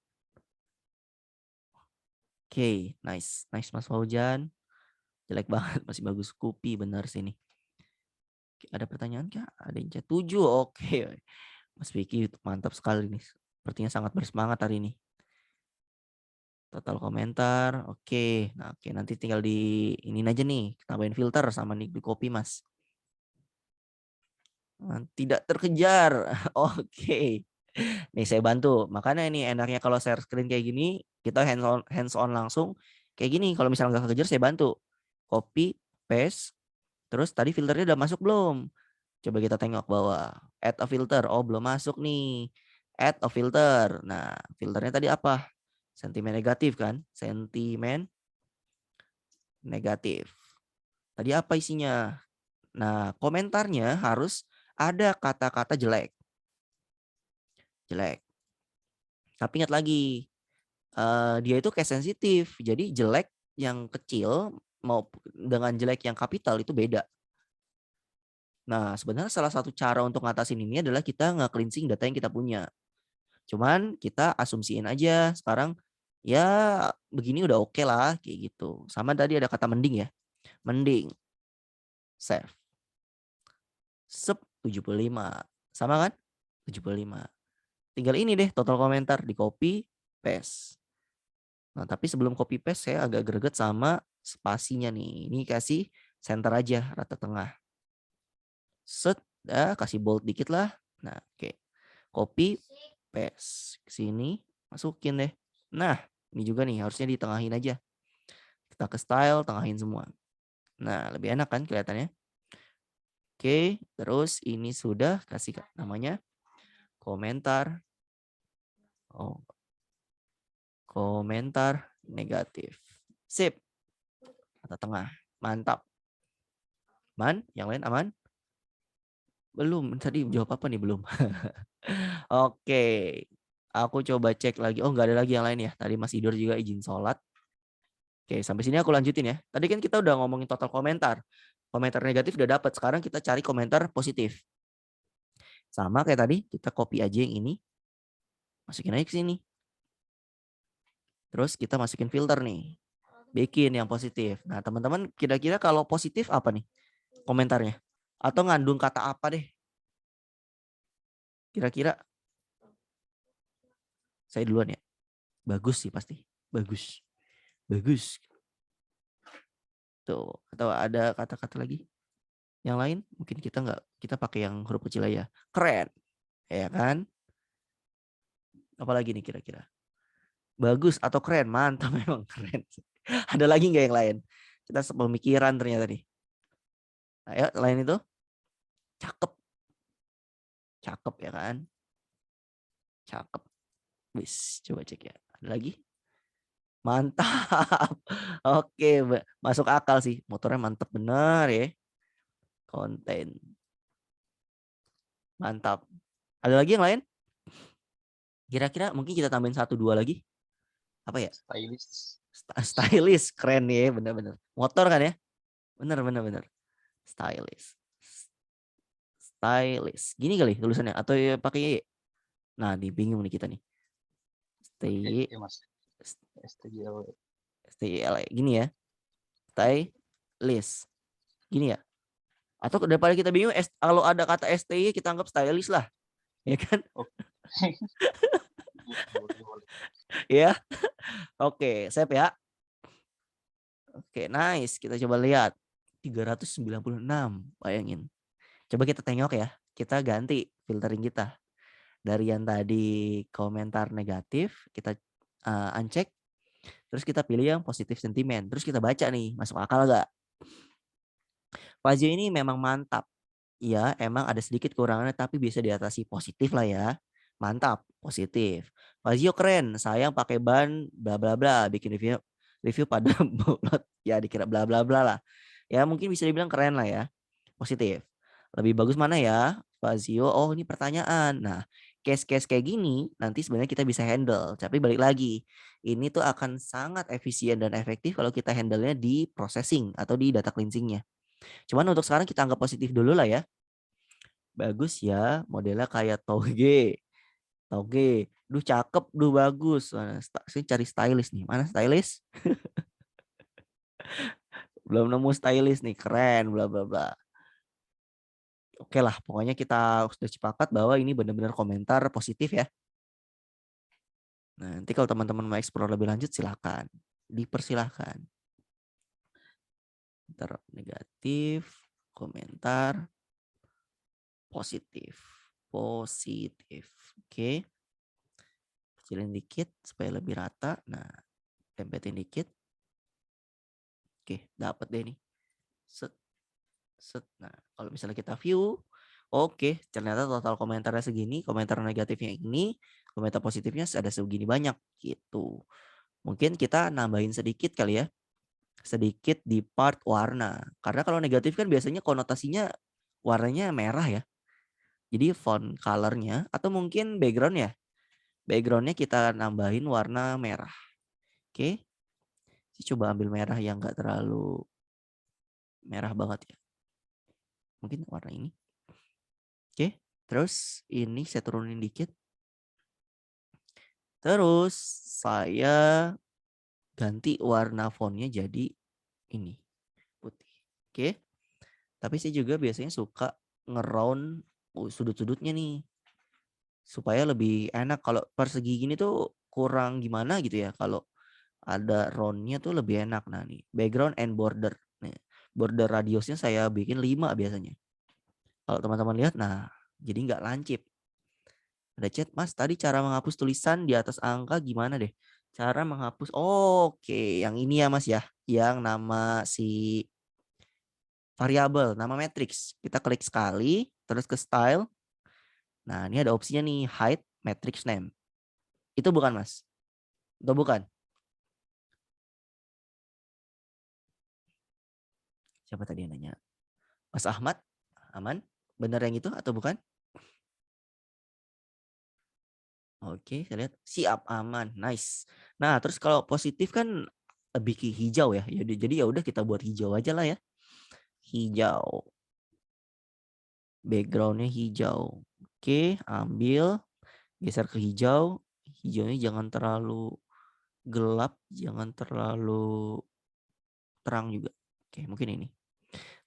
Oke, nice. Nice Mas Faujan. Jelek banget, masih bagus. Kupi benar sini. Ada pertanyaan kah? Ada yang chat 7. Oke. Mas Vicky mantap sekali nih. Sepertinya sangat bersemangat hari ini. Total komentar. Oke. Nah, oke nanti tinggal di ini aja nih, tambahin filter sama nih di copy, Mas. Tidak terkejar. Oke. Nih saya bantu. Makanya ini enaknya kalau share screen kayak gini, kita hands on langsung. Kayak gini, kalau misalnya nggak kekejar saya bantu. Copy, paste. Terus tadi filternya udah masuk belum? Coba kita tengok bawah. Add a filter. Oh, belum masuk nih. Add a filter. Nah, filternya tadi apa? Sentimen negatif kan? Sentimen negatif. Tadi apa isinya? Nah, komentarnya harus ada kata-kata jelek. Jelek. Tapi ingat lagi, dia itu case sensitif. Jadi jelek yang kecil mau dengan jelek yang kapital itu beda. Nah, sebenarnya salah satu cara untuk ngatasin ini adalah kita nge-cleansing data yang kita punya. Cuman kita asumsiin aja sekarang ya begini udah oke lah kayak gitu. Sama tadi ada kata mending ya. Mending. Save. 75. Sama kan? 75. Tinggal ini deh total komentar di copy, paste. Nah, tapi sebelum copy paste saya agak greget sama spasinya nih. Ini kasih center aja, rata tengah. Set, kasih bold dikit lah. Nah, oke. Copy paste ke sini, masukin deh. Nah, ini juga nih harusnya ditengahin aja. Kita ke style, tengahin semua. Nah, lebih enak kan kelihatannya? Oke, terus ini sudah kasih namanya komentar. Oh, komentar negatif. Sip. Rata tengah. Mantap. Yang lain aman? Belum. Tadi jawab apa nih? Belum. Oke. Aku coba cek lagi. Oh, nggak ada lagi yang lain ya. Tadi Mas Idor juga izin sholat. Oke, sampai sini aku lanjutin ya. Tadi kan kita udah ngomongin total komentar. Komentar negatif udah dapat. Sekarang kita cari komentar positif. Sama kayak tadi, kita copy aja yang ini. Masukin aja ke sini. Terus kita masukin filter nih. Bikin yang positif. Nah, teman-teman kira-kira kalau positif apa nih komentarnya? Atau ngandung kata apa deh? Kira-kira saya duluan ya. Bagus sih pasti. Bagus. Bagus. Tuh, atau ada kata-kata lagi? Yang lain mungkin kita pakai yang huruf kecil aja. Keren. Ya kan? Apalagi nih kira-kira? Bagus atau keren? Mantap memang keren. Ada lagi nggak yang lain? Kita sepemikiran ternyata nih. Ayo, lain itu. Cakep. Cakep ya kan? Cakep. Wis, coba cek ya. Ada lagi? Mantap. Oke, masuk akal sih. Motornya mantap bener ya. Konten. Mantap. Ada lagi yang lain? Kira-kira mungkin kita tambahin 1-2 lagi. Apa ya? Stylish. Stylish. Keren ya, bener-bener. Motor kan ya? Bener. Stylish. Stylish. Gini kali tulisannya. Atau ya pakai Y. Nah, bingung nih kita nih. STYL. Gini ya. Stylish. Gini ya. Atau daripada kita bingung, kalau ada kata STY kita anggap stylish lah. Ya kan? Ya. Oke, save ya. Oke, nice. Kita coba lihat. 396, bayangin. Coba kita tengok ya. Kita ganti filtering kita. Dari yang tadi komentar negatif, kita uncheck. Terus kita pilih yang positif sentimen. Terus kita baca nih, masuk akal gak? Fazio ini memang mantap. Ya, emang ada sedikit kekurangannya tapi bisa diatasi, positif lah ya. Mantap, positif. Fazio keren, sayang pakai ban bla bla bla, bikin review pada bulat ya dikira bla bla bla lah. Ya mungkin bisa dibilang keren lah ya. Positif. Lebih bagus mana ya? Fazio, oh ini pertanyaan. Nah, case-case kayak gini nanti sebenarnya kita bisa handle. Tapi balik lagi, ini tuh akan sangat efisien dan efektif kalau kita handle-nya di processing atau di data cleansing-nya. Cuman untuk sekarang kita anggap positif dulu lah ya. Bagus ya, modelnya kayak toge. Toge. Duh cakep, duh bagus. Saya cari stylist nih. Mana stylist? Belum nemu stylist nih, keren bla bla bla. Oke lah, pokoknya kita sudah sepakat bahwa ini benar-benar komentar positif ya. Nah, nanti kalau teman-teman mau explore lebih lanjut silakan. Dipersilahkan. Komentar negatif, komentar positif. Oke. Kecilin dikit supaya lebih rata. Nah, tempetin dikit. Oke, dapat deh nih. Set. Nah, kalau misalnya kita view, oke, ternyata total komentarnya segini, komentar negatifnya ini, komentar positifnya ada segini banyak gitu. Mungkin kita nambahin sedikit kali ya. Sedikit di part warna. Karena kalau negatif kan biasanya konotasinya warnanya merah ya. Jadi font colornya atau mungkin background ya. Backgroundnya kita nambahin warna merah. Oke. Saya coba ambil merah yang enggak terlalu merah banget ya. Mungkin warna ini. Oke. Terus ini saya turunin dikit. Terus saya ganti warna fontnya jadi ini. Putih. Oke. Tapi saya juga biasanya suka ngeround sudut-sudutnya nih. Supaya lebih enak. Kalau persegi gini tuh kurang gimana gitu ya. Kalau ada roundnya tuh lebih enak. Nah nih, background and border. Nih, border radiusnya saya bikin 5 biasanya. Kalau teman-teman lihat, nah jadi nggak lancip. Ada chat, Mas, tadi cara menghapus tulisan di atas angka gimana deh? Cara menghapus, oke, yang ini ya Mas ya, yang nama si variabel, nama matrix. Kita klik sekali, terus ke style. Nah, ini ada opsinya nih, hide matrix name. Itu bukan Mas? Itu bukan? Siapa tadi yang nanya? Mas Ahmad? Aman? Benar yang itu atau bukan? Oke, saya lihat siap, aman, nice. Nah, terus kalau positif kan lebih ke hijau ya. Jadi ya udah kita buat hijau aja lah ya. Hijau. Backgroundnya hijau. Oke, ambil, geser ke hijau. Hijaunya jangan terlalu gelap, jangan terlalu terang juga. Oke, mungkin ini.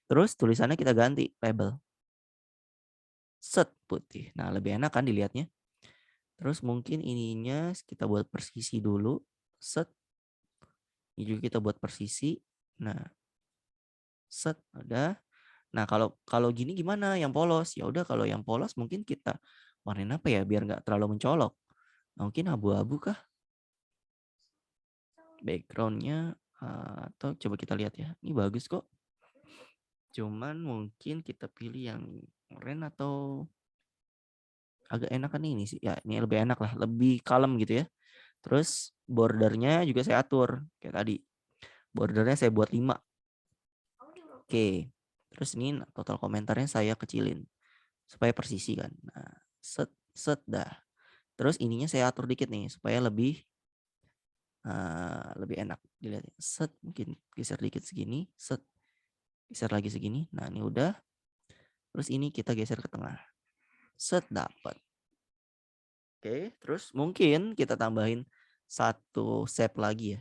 Terus tulisannya kita ganti label. Set putih. Nah, lebih enak kan dilihatnya. Terus mungkin ininya kita buat persisi dulu. Set. Ini juga kita buat persisi. Nah, set ada. Nah, kalau gini gimana yang polos? Ya udah kalau yang polos mungkin kita warnain apa ya biar nggak terlalu mencolok. Mungkin abu-abu kah? Backgroundnya atau coba kita lihat ya. Ini bagus kok. Cuman mungkin kita pilih yang orange atau agak enakan ini sih. Ya, ini lebih enak lah, lebih kalem gitu ya. Terus bordernya juga saya atur kayak tadi. Bordernya saya buat 5. Oke. Terus ini total komentarnya saya kecilin supaya persisi kan. Nah, set dah. Terus ininya saya atur dikit nih supaya lebih enak dilihat. Set mungkin geser dikit segini, set geser lagi segini. Nah, ini udah. Terus ini kita geser ke tengah. Set dapat. Oke, terus mungkin kita tambahin satu shape lagi ya.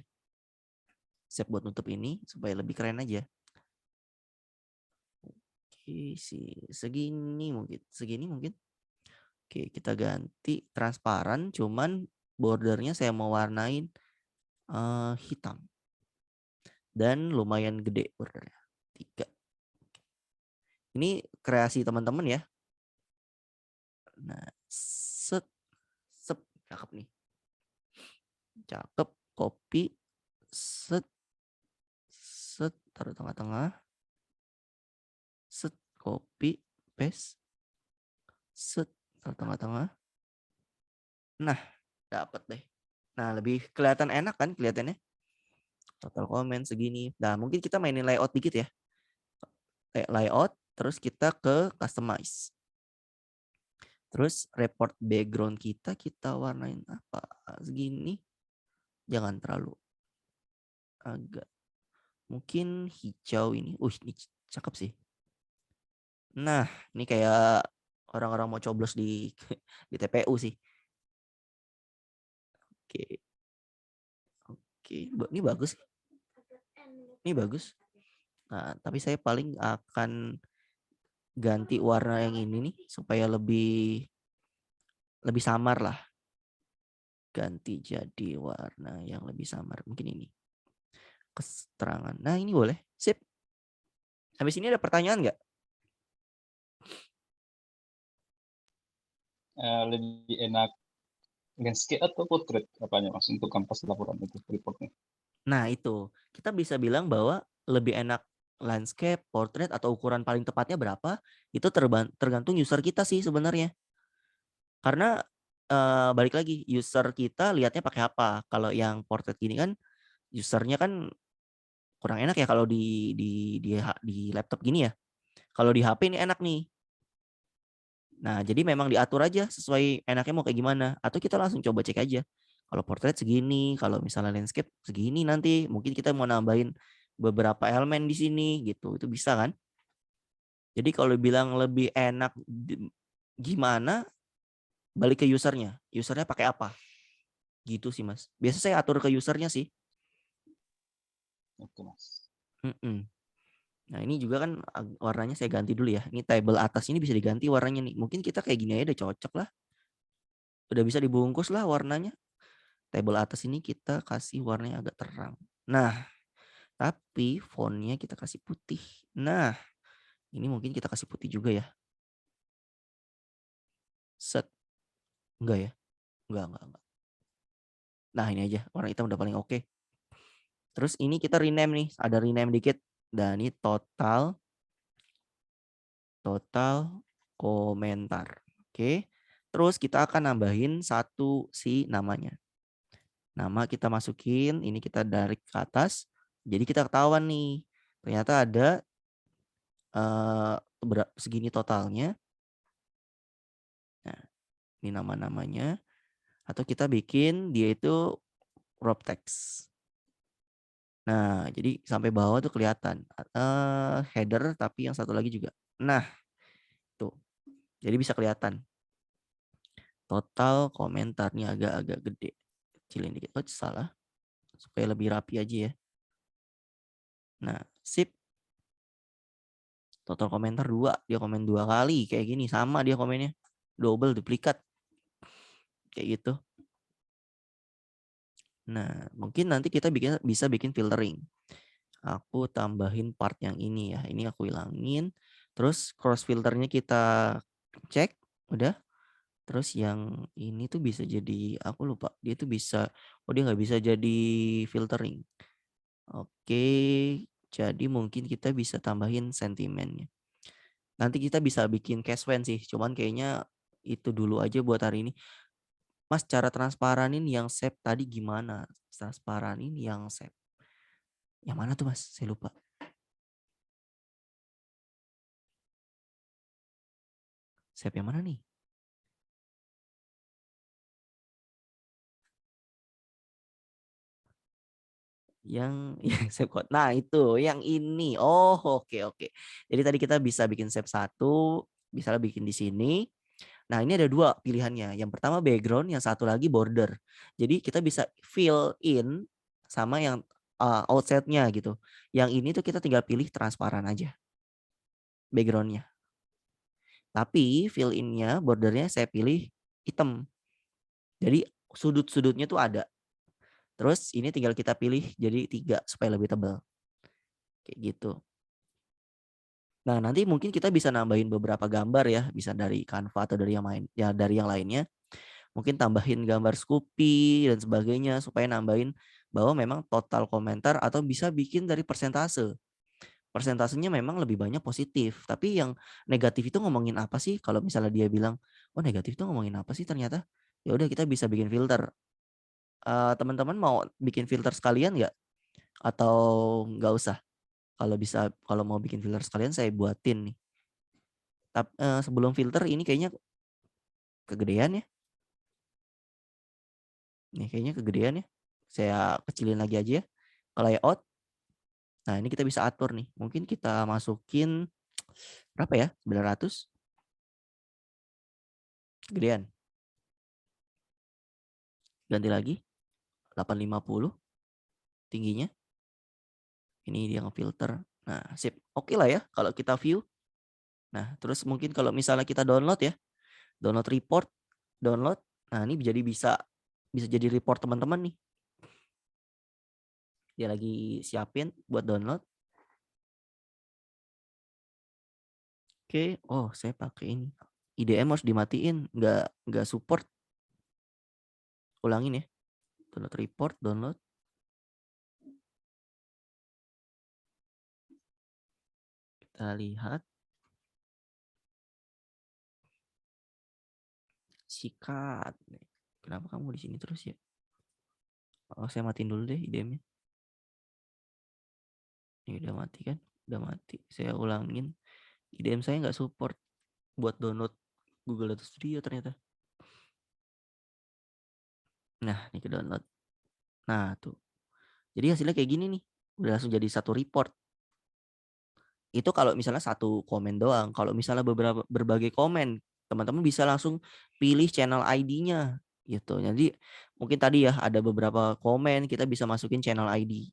Shape buat nutup ini supaya lebih keren aja. Oke, segini mungkin. Oke, kita ganti transparan, cuman bordernya saya mau warnain hitam. Dan lumayan gede bordernya. 3. Ini kreasi teman-teman ya. Nah, set, cakep nih. Cakep, copy, set, taruh tengah-tengah. Set, copy, paste. Set, taruh tengah-tengah. Nah, dapat deh. Nah, lebih kelihatan enak kan kelihatannya. Total comment segini. Nah, mungkin kita mainin layout dikit ya. Layout, terus kita ke customize. Terus report background kita warnain apa? Segini. Jangan terlalu agak. Mungkin hijau ini. Ini cakep sih. Nah, ini kayak orang-orang mau coblos di TPU sih. Oke, ini bagus. Ini bagus. Nah, tapi saya paling akan ganti warna yang ini nih supaya lebih samar lah. Ganti jadi warna yang lebih samar. Mungkin ini. Keterangan. Nah, ini boleh. Sip. Habis ini ada pertanyaan nggak? Lebih enak landscape atau portrait apanya Mas untuk kanvas laporan itu reportnya? Nah, itu. Kita bisa bilang bahwa lebih enak landscape, portrait atau ukuran paling tepatnya berapa, itu tergantung user kita sih sebenarnya. Karena balik lagi, user kita lihatnya pakai apa. Kalau yang portrait gini kan usernya kan kurang enak ya kalau di laptop gini ya. Kalau di HP ini enak nih. Nah, jadi memang diatur aja sesuai enaknya mau kayak gimana. Atau kita langsung coba cek aja. Kalau portrait segini, kalau misalnya landscape segini nanti. Mungkin kita mau nambahin beberapa elemen di sini gitu. Itu bisa kan? Jadi kalau bilang lebih enak gimana, balik ke usernya. Usernya pakai apa? Gitu sih, Mas. Biasa saya atur ke usernya sih. Oke, Mas. Nah, ini juga kan warnanya saya ganti dulu ya. Ini table atas ini bisa diganti warnanya nih. Mungkin kita kayak gini aja udah cocok lah. Udah bisa dibungkus lah warnanya. Tabel atas ini kita kasih warnanya agak terang. Nah, tapi fontnya kita kasih putih. Nah, ini mungkin kita kasih putih juga ya. Set. Enggak ya? Enggak. Nah, ini aja. Warna hitam udah paling oke. Terus ini kita rename nih. Ada rename dikit. Dan ini total komentar. Oke. Terus kita akan nambahin satu si namanya. Nama kita masukin. Ini kita dari ke atas. Jadi kita ketahuan nih. Ternyata ada segini totalnya. Nah, ini nama-namanya. Atau kita bikin dia itu wrap text. Nah, jadi sampai bawah tuh kelihatan header, tapi yang satu lagi juga. Nah, tuh. Jadi bisa kelihatan. Total komentarnya agak-agak gede. Kecilin dikit. Oh, salah. Supaya lebih rapi aja ya. Nah, sip. Total komentar 2. Dia komen 2 kali. Kayak gini. Sama dia komennya. Double, duplikat. Kayak gitu. Nah, mungkin nanti kita bisa bikin filtering. Aku tambahin part yang ini ya. Ini aku hilangin. Terus cross filternya kita cek. Udah. Terus yang ini tuh bisa jadi, aku lupa. Dia tuh bisa, dia nggak bisa jadi filtering. Oke. Jadi mungkin kita bisa tambahin sentimennya. Nanti kita bisa bikin cash when sih. Cuman kayaknya itu dulu aja buat hari ini. Mas, cara transparanin yang save tadi gimana? Transparanin yang save. Yang mana tuh Mas? Saya lupa. Save yang mana nih? Yang save code. Nah, itu yang ini. Oh, oke. Jadi tadi kita bisa bikin save 1, bisa bikin di sini. Nah, ini ada 2 pilihannya. Yang pertama background, yang satu lagi border. Jadi kita bisa fill in sama yang outset-nya gitu. Yang ini tuh kita tinggal pilih transparan aja background-nya. Tapi fill in-nya, bordernya saya pilih hitam. Jadi sudut-sudutnya tuh ada. Terus ini tinggal kita pilih jadi 3 supaya lebih tebal. Kayak gitu. Nah, nanti mungkin kita bisa nambahin beberapa gambar ya, bisa dari Canva atau dari yang lainnya. Mungkin tambahin gambar Scoopy dan sebagainya supaya nambahin bahwa memang total komentar, atau bisa bikin dari persentase. Persentasenya memang lebih banyak positif, tapi yang negatif itu ngomongin apa sih? Kalau misalnya dia bilang, "Oh, negatif itu ngomongin apa sih ternyata?" Ya udah, kita bisa bikin filter. Teman-teman mau bikin filter sekalian nggak? Atau nggak usah? Kalau mau bikin filter sekalian saya buatin nih. Tapi sebelum filter ini kayaknya kegedean ya. Nih kayaknya kegedean ya. Saya kecilin lagi aja ya. Ke layout. Nah, ini kita bisa atur nih. Mungkin kita masukin berapa ya? 900. Kegedean. Ganti lagi. 850 tingginya. Ini dia ngefilter. Nah, sip. Oke lah ya kalau kita view. Nah, terus mungkin kalau misalnya kita download ya. Download report, download. Nah, ini bisa jadi report teman-teman nih. Dia lagi siapin buat download. Oke, oh saya pakai ini. IDM harus dimatiin, nggak support. Ulangin ya. Download report, download. Kita lihat. Sikat. Kenapa kamu di sini terus ya? Oh, saya matiin dulu deh IDM-nya. Ini udah mati kan? Udah mati. Saya ulangin. IDM saya nggak support buat download Google Data Studio ternyata. Nah, ini ke download. Nah, tuh. Jadi hasilnya kayak gini nih. Udah langsung jadi satu report. Itu kalau misalnya satu komen doang. Kalau misalnya berbagai komen, teman-teman bisa langsung pilih channel ID-nya gitu. Jadi mungkin tadi ya ada beberapa komen, kita bisa masukin channel ID.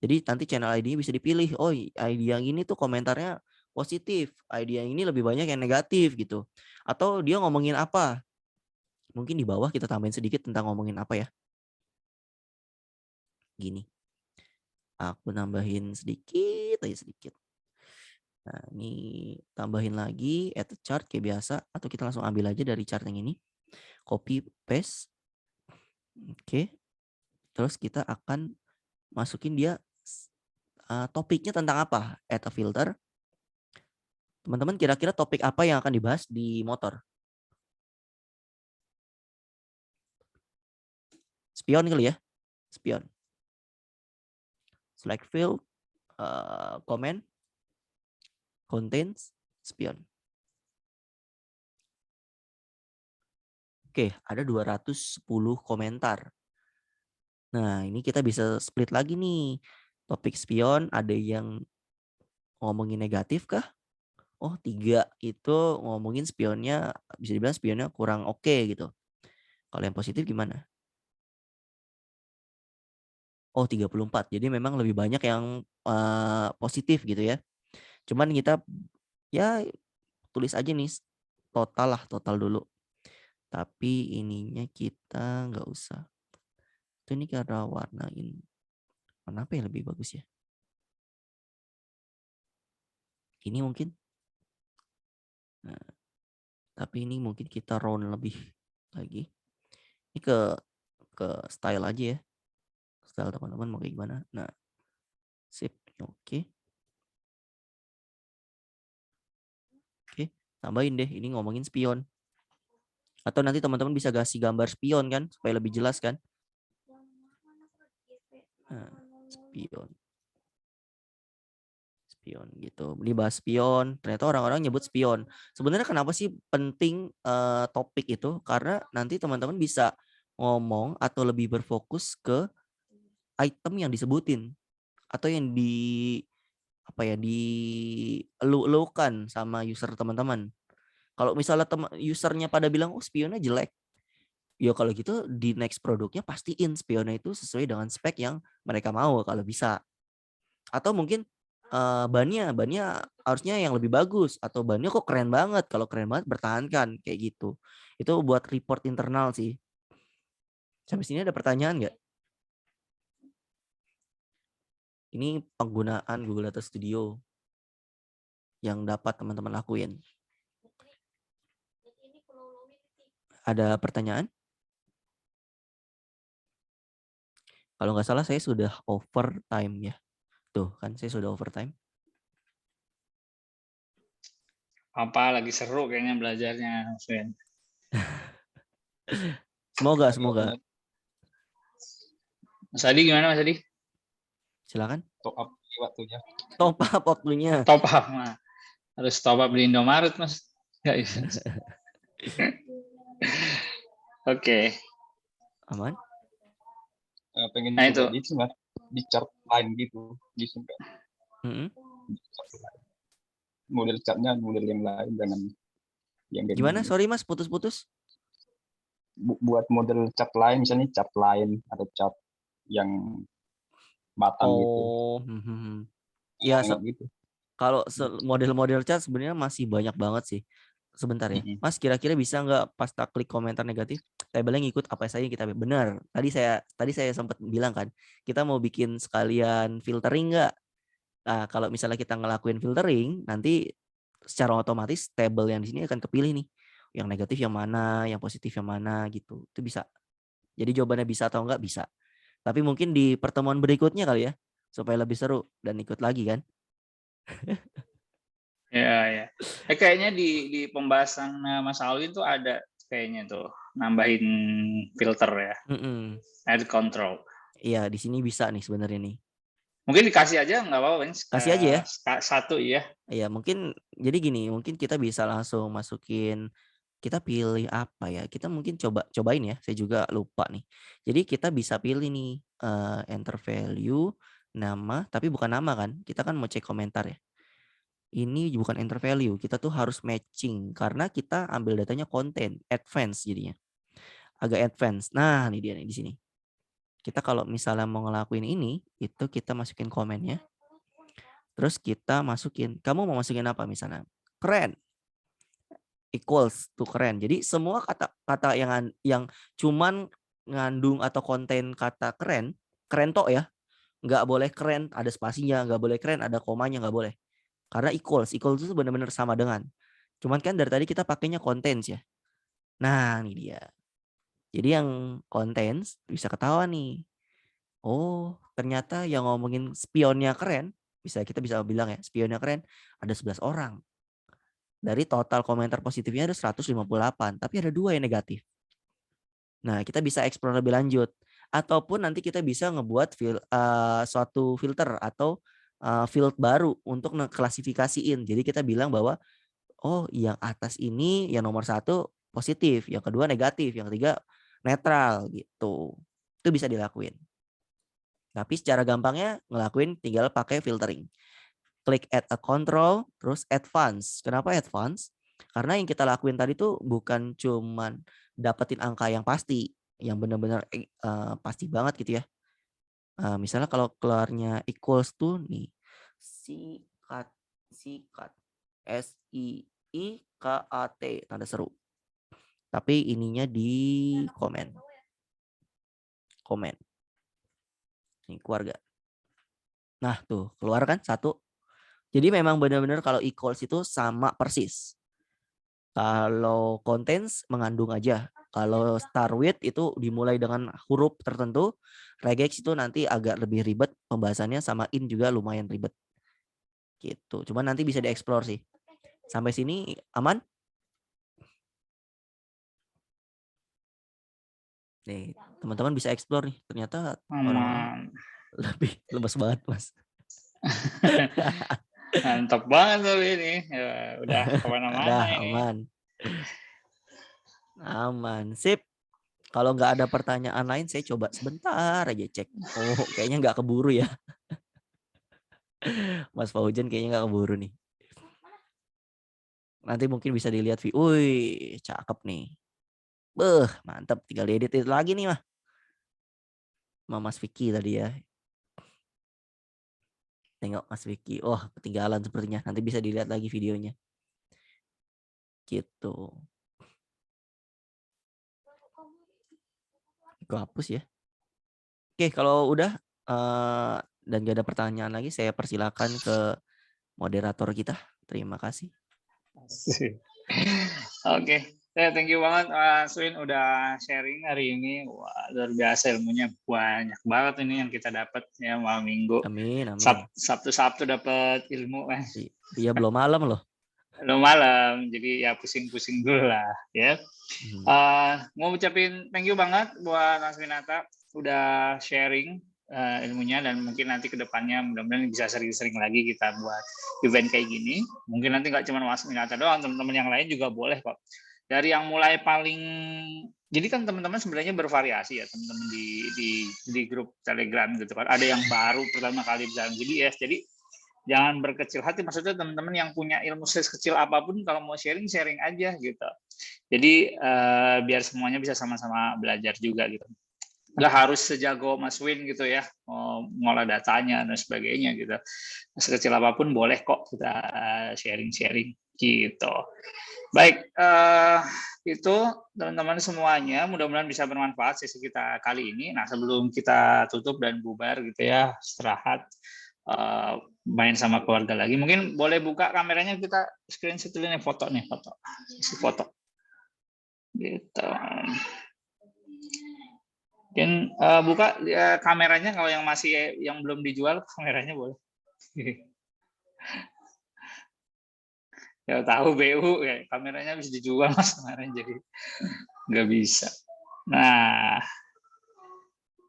Jadi nanti channel ID-nya bisa dipilih. Oh, ID yang ini tuh komentarnya positif, ID yang ini lebih banyak yang negatif gitu. Atau dia ngomongin apa? Mungkin di bawah kita tambahin sedikit tentang ngomongin apa ya. gini. Aku nambahin sedikit aja sedikit. Nah, ini tambahin lagi add to chart kayak biasa, atau kita langsung ambil aja dari chart yang ini. Copy paste. Oke. Terus kita akan masukin dia topiknya tentang apa? Add a filter. Teman-teman kira-kira topik apa yang akan dibahas di motor? Spion kali ya? Spion. Select field, comment, contains, spion. Oke, ada 210 komentar. Nah, ini kita bisa split lagi nih. Topik spion ada yang ngomongin negatif kah? Oh, 3 itu ngomongin spionnya, bisa dibilang spionnya kurang oke gitu. Kalau yang positif gimana? Oh, 34. Jadi memang lebih banyak yang positif gitu ya. Cuman kita ya tulis aja nih total dulu. Tapi ininya kita nggak usah. Itu ini karena warna apa yang lebih bagus ya? Ini mungkin. Nah, tapi ini mungkin kita round lebih lagi. Ini ke style aja ya. Style teman-teman mau kayak gimana. Nah, sip. Oke. Oke, tambahin deh. Ini ngomongin spion. Atau nanti teman-teman bisa kasih gambar spion kan, supaya lebih jelas kan. Nah, spion gitu. Dibahas spion, ternyata orang-orang nyebut spion. Sebenarnya kenapa sih penting topik itu? Karena nanti teman-teman bisa ngomong atau lebih berfokus ke item yang disebutin atau yang dielu-elukan sama user teman-teman. Kalau misalnya usernya pada bilang oh spionnya jelek, ya kalau gitu di next produknya pastiin spionnya itu sesuai dengan spek yang mereka mau kalau bisa. Atau mungkin bannya harusnya yang lebih bagus, atau bannya kok keren banget, kalau keren banget bertahankan kayak gitu. Itu buat report internal sih. Sampai sini ada pertanyaan nggak? Ini penggunaan Google Data Studio yang dapat teman-teman lakuin. Ada pertanyaan? Kalau nggak salah saya sudah overtime ya. Tuh kan saya sudah overtime. Apa lagi seru kayaknya belajarnya, Sven. Semoga. Mas Adi gimana, Mas Adi? Silakan. Top up waktunya. Top up waktunya. Top up, nah. Harus top up di Indomaret, Mas. Nggak bisa. Oke. Aman. Pengen Nah, coba itu. di chart line gitu. Bisa nggak? Model chartnya model yang lain dengan yang gimana? Sorry Mas, putus-putus. Buat model chart lain, misalnya chart line atau chart yang batang gitu. Ya, gitu. Kalau model-model chart sebenarnya masih banyak banget sih. Sebentar ya, Mas, kira-kira bisa nggak pas tak klik komentar negatif, tabelnya ngikut apa saja yang kita benar. Tadi saya sempat bilang kan, kita mau bikin sekalian filtering nggak? Nah, kalau misalnya kita ngelakuin filtering, nanti secara otomatis tabel yang di sini akan kepilih nih, yang negatif yang mana, yang positif yang mana gitu. Itu bisa. Jadi jawabannya bisa atau enggak bisa. Tapi mungkin di pertemuan berikutnya kali ya, supaya lebih seru dan ikut lagi kan. Ya. Kayaknya di pembahasan Mas Alwin tuh ada kayaknya tuh nambahin filter ya. Add control. Iya, di sini bisa nih sebenarnya nih. Mungkin dikasih aja nggak apa-apa, kasih aja ya. Satu ya. Iya, mungkin jadi gini, mungkin kita bisa langsung masukin, kita pilih apa ya? Kita mungkin cobain ya. Saya juga lupa nih. Jadi kita bisa pilih nih enter value, nama, tapi bukan nama kan? Kita kan mau cek komentar ya. Ini bukan enter value, kita tuh harus matching karena kita ambil datanya konten, advance jadinya. Agak advance. Nah, ini dia nih di sini. Kita kalau misalnya mau ngelakuin ini, itu kita masukin komennya. Terus kita masukin, kamu mau masukin apa misalnya? Keren. Equals to keren. Jadi semua kata-kata yang cuman ngandung atau konten kata keren, keren tok ya. Nggak boleh keren ada spasinya, nggak boleh keren ada komanya, nggak boleh. Karena equals itu benar-benar sama dengan. Cuman kan dari tadi kita pakainya contents ya. Nah, ini dia. Jadi yang contents bisa ketahuan nih. Oh, ternyata yang ngomongin spionnya keren, kita bisa bilang ya, spionnya keren ada 11 orang. Dari total komentar positifnya ada 158, tapi ada 2 yang negatif. Nah, kita bisa explore lebih lanjut. Ataupun nanti kita bisa ngebuat suatu filter atau field baru untuk ngeklasifikasiin. Jadi kita bilang bahwa oh yang atas ini yang nomor 1 positif, yang kedua negatif, yang ketiga netral gitu. Itu bisa dilakuin. Tapi secara gampangnya ngelakuin tinggal pakai filtering. Klik add a control, terus advance. Kenapa advance? Karena yang kita lakuin tadi tuh bukan cuman dapetin angka yang pasti, yang benar-benar pasti banget gitu ya. Misalnya kalau keluarnya equals tuh nih, sikat, SIIKAT, tanda seru. Tapi ininya di komen. Ini keluarga. Nah tuh, keluar kan 1. Jadi memang benar-benar kalau equals itu sama persis. Kalau contents mengandung aja. Kalau start with itu dimulai dengan huruf tertentu. Regex itu nanti agak lebih ribet pembahasannya, sama in juga lumayan ribet. Gitu. Cuman nanti bisa dieksplor sih. Sampai sini aman? Nih, teman-teman bisa explore nih. Ternyata orang lebih lemes banget, Mas. Mantap banget tuh ini. Ya, udah kemana-mana ini. Aman. Sip. Kalau nggak ada pertanyaan lain, saya coba sebentar aja cek. Oh, kayaknya nggak keburu ya. Mas Faujan kayaknya nggak keburu nih. Nanti mungkin bisa dilihat. Wih, cakep nih. Mantap. Tinggal diedit lagi nih mah. Sama Mas Vicky tadi ya. Tengok Mas Vicky. Oh, ketinggalan sepertinya. Nanti bisa dilihat lagi videonya. Gitu. Gue hapus ya. Oke, kalau udah dan gak ada pertanyaan lagi, saya persilakan ke moderator kita. Terima kasih. Oke, thank you banget Mas Win udah sharing hari ini. Wah, luar biasa ilmunya, banyak banget ini yang kita dapat ya malam minggu. Amin. Sabtu dapat ilmu kan. Iya, belum malam loh. Belum malam, jadi ya pusing-pusing dulu lah ya. Mau ucapin thank you banget buat Mas Winata udah sharing ilmunya, dan mungkin nanti ke depannya mudah-mudahan bisa sering-sering lagi kita buat event kayak gini. Mungkin nanti nggak cuma Mas Winata doang, teman-teman yang lain juga boleh kok. Dari yang mulai paling, jadi kan teman-teman sebenarnya bervariasi ya teman-teman di grup Telegram gitu kan. Ada yang baru pertama kali bilang jadi jadi jangan berkecil hati, maksudnya teman-teman yang punya ilmu sekecil apapun kalau mau sharing aja gitu. Jadi biar semuanya bisa sama-sama belajar juga gitu. Nggak harus sejago Mas Win gitu ya, ngolah datanya dan sebagainya gitu. Sekecil apapun boleh kok kita sharing gitu. Baik, itu teman-teman semuanya, mudah-mudahan bisa bermanfaat sesi kita kali ini. Nah, sebelum kita tutup dan bubar gitu ya, istirahat, main sama keluarga lagi. Mungkin boleh buka kameranya, kita screenshot dulu nih foto. Isi foto. Gitu. Mungkin buka kameranya, kalau yang belum dijual kameranya boleh. Ya tahu BU ya, kameranya bisa dijual Mas kemarin, jadi nggak bisa. Nah,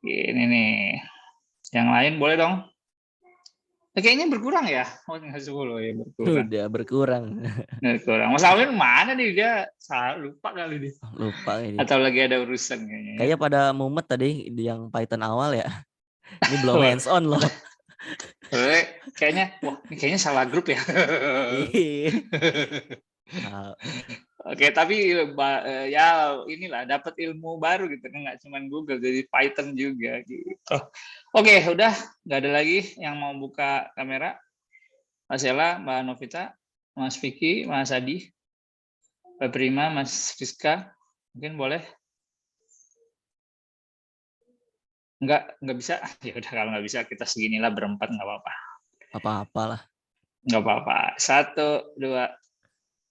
ini nih. Yang lain boleh dong. Kayaknya berkurang ya, nggak 10 ya, berkurang. Udah berkurang. Mas Alwin mana nih, dia lupa kali dia. Lupa ini. Atau lagi ada urusan kayaknya. Kayaknya pada mumet tadi yang Python awal ya. Ini belum hands on loh. Kayaknya salah grup ya. Oke, tapi ya inilah dapat ilmu baru gitu kan, nggak cuma Google, jadi Python juga gitu. Oke, udah nggak ada lagi yang mau buka kamera. Mas Ella, Mbak Novita, Mas Vicky, Mas Adi, Mbak Prima, Mas Rizka, mungkin boleh. Nggak bisa. Ya udah kalau nggak bisa kita seginilah berempat nggak apa-apa. Apa-apalah. Nggak apa-apa. 1, 2.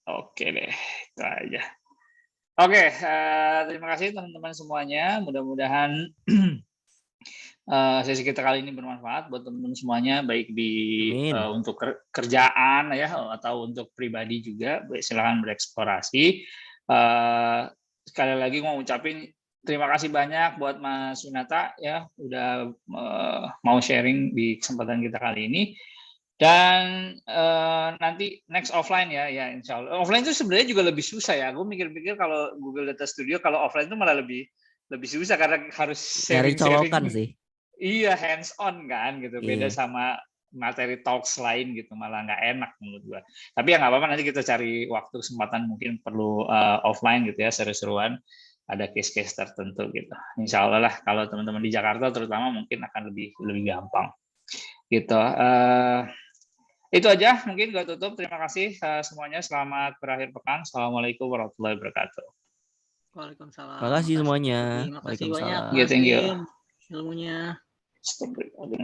Oke deh, itu aja. Oke, terima kasih teman-teman semuanya. Mudah-mudahan sesi kita kali ini bermanfaat buat teman-teman semuanya, baik untuk kerjaan ya atau untuk pribadi juga. Silakan bereksplorasi. Sekali lagi mau ucapin terima kasih banyak buat Mas Winata ya udah mau sharing di kesempatan kita kali ini. Dan nanti next offline ya insya Allah. Offline itu sebenarnya juga lebih susah ya. Gue mikir-mikir kalau Google Data Studio kalau offline itu malah lebih susah karena harus Nyari colokan sharing. sih. Iya, hands on kan gitu. Beda Iya. sama materi talks lain gitu, malah nggak enak menurut gua. Tapi ya nggak apa-apa, nanti kita cari waktu kesempatan mungkin perlu offline gitu ya, seru-seruan. Ada case-case tertentu gitu. Insya Allah lah kalau teman-teman di Jakarta terutama mungkin akan lebih gampang gitu. Itu aja mungkin gue tutup. Terima kasih semuanya. Selamat berakhir pekan. Assalamualaikum warahmatullahi wabarakatuh. Waalaikumsalam. Makasih semuanya. Makasih banyak Yeah, Mas thank you. Din ilmunya. Stop recording.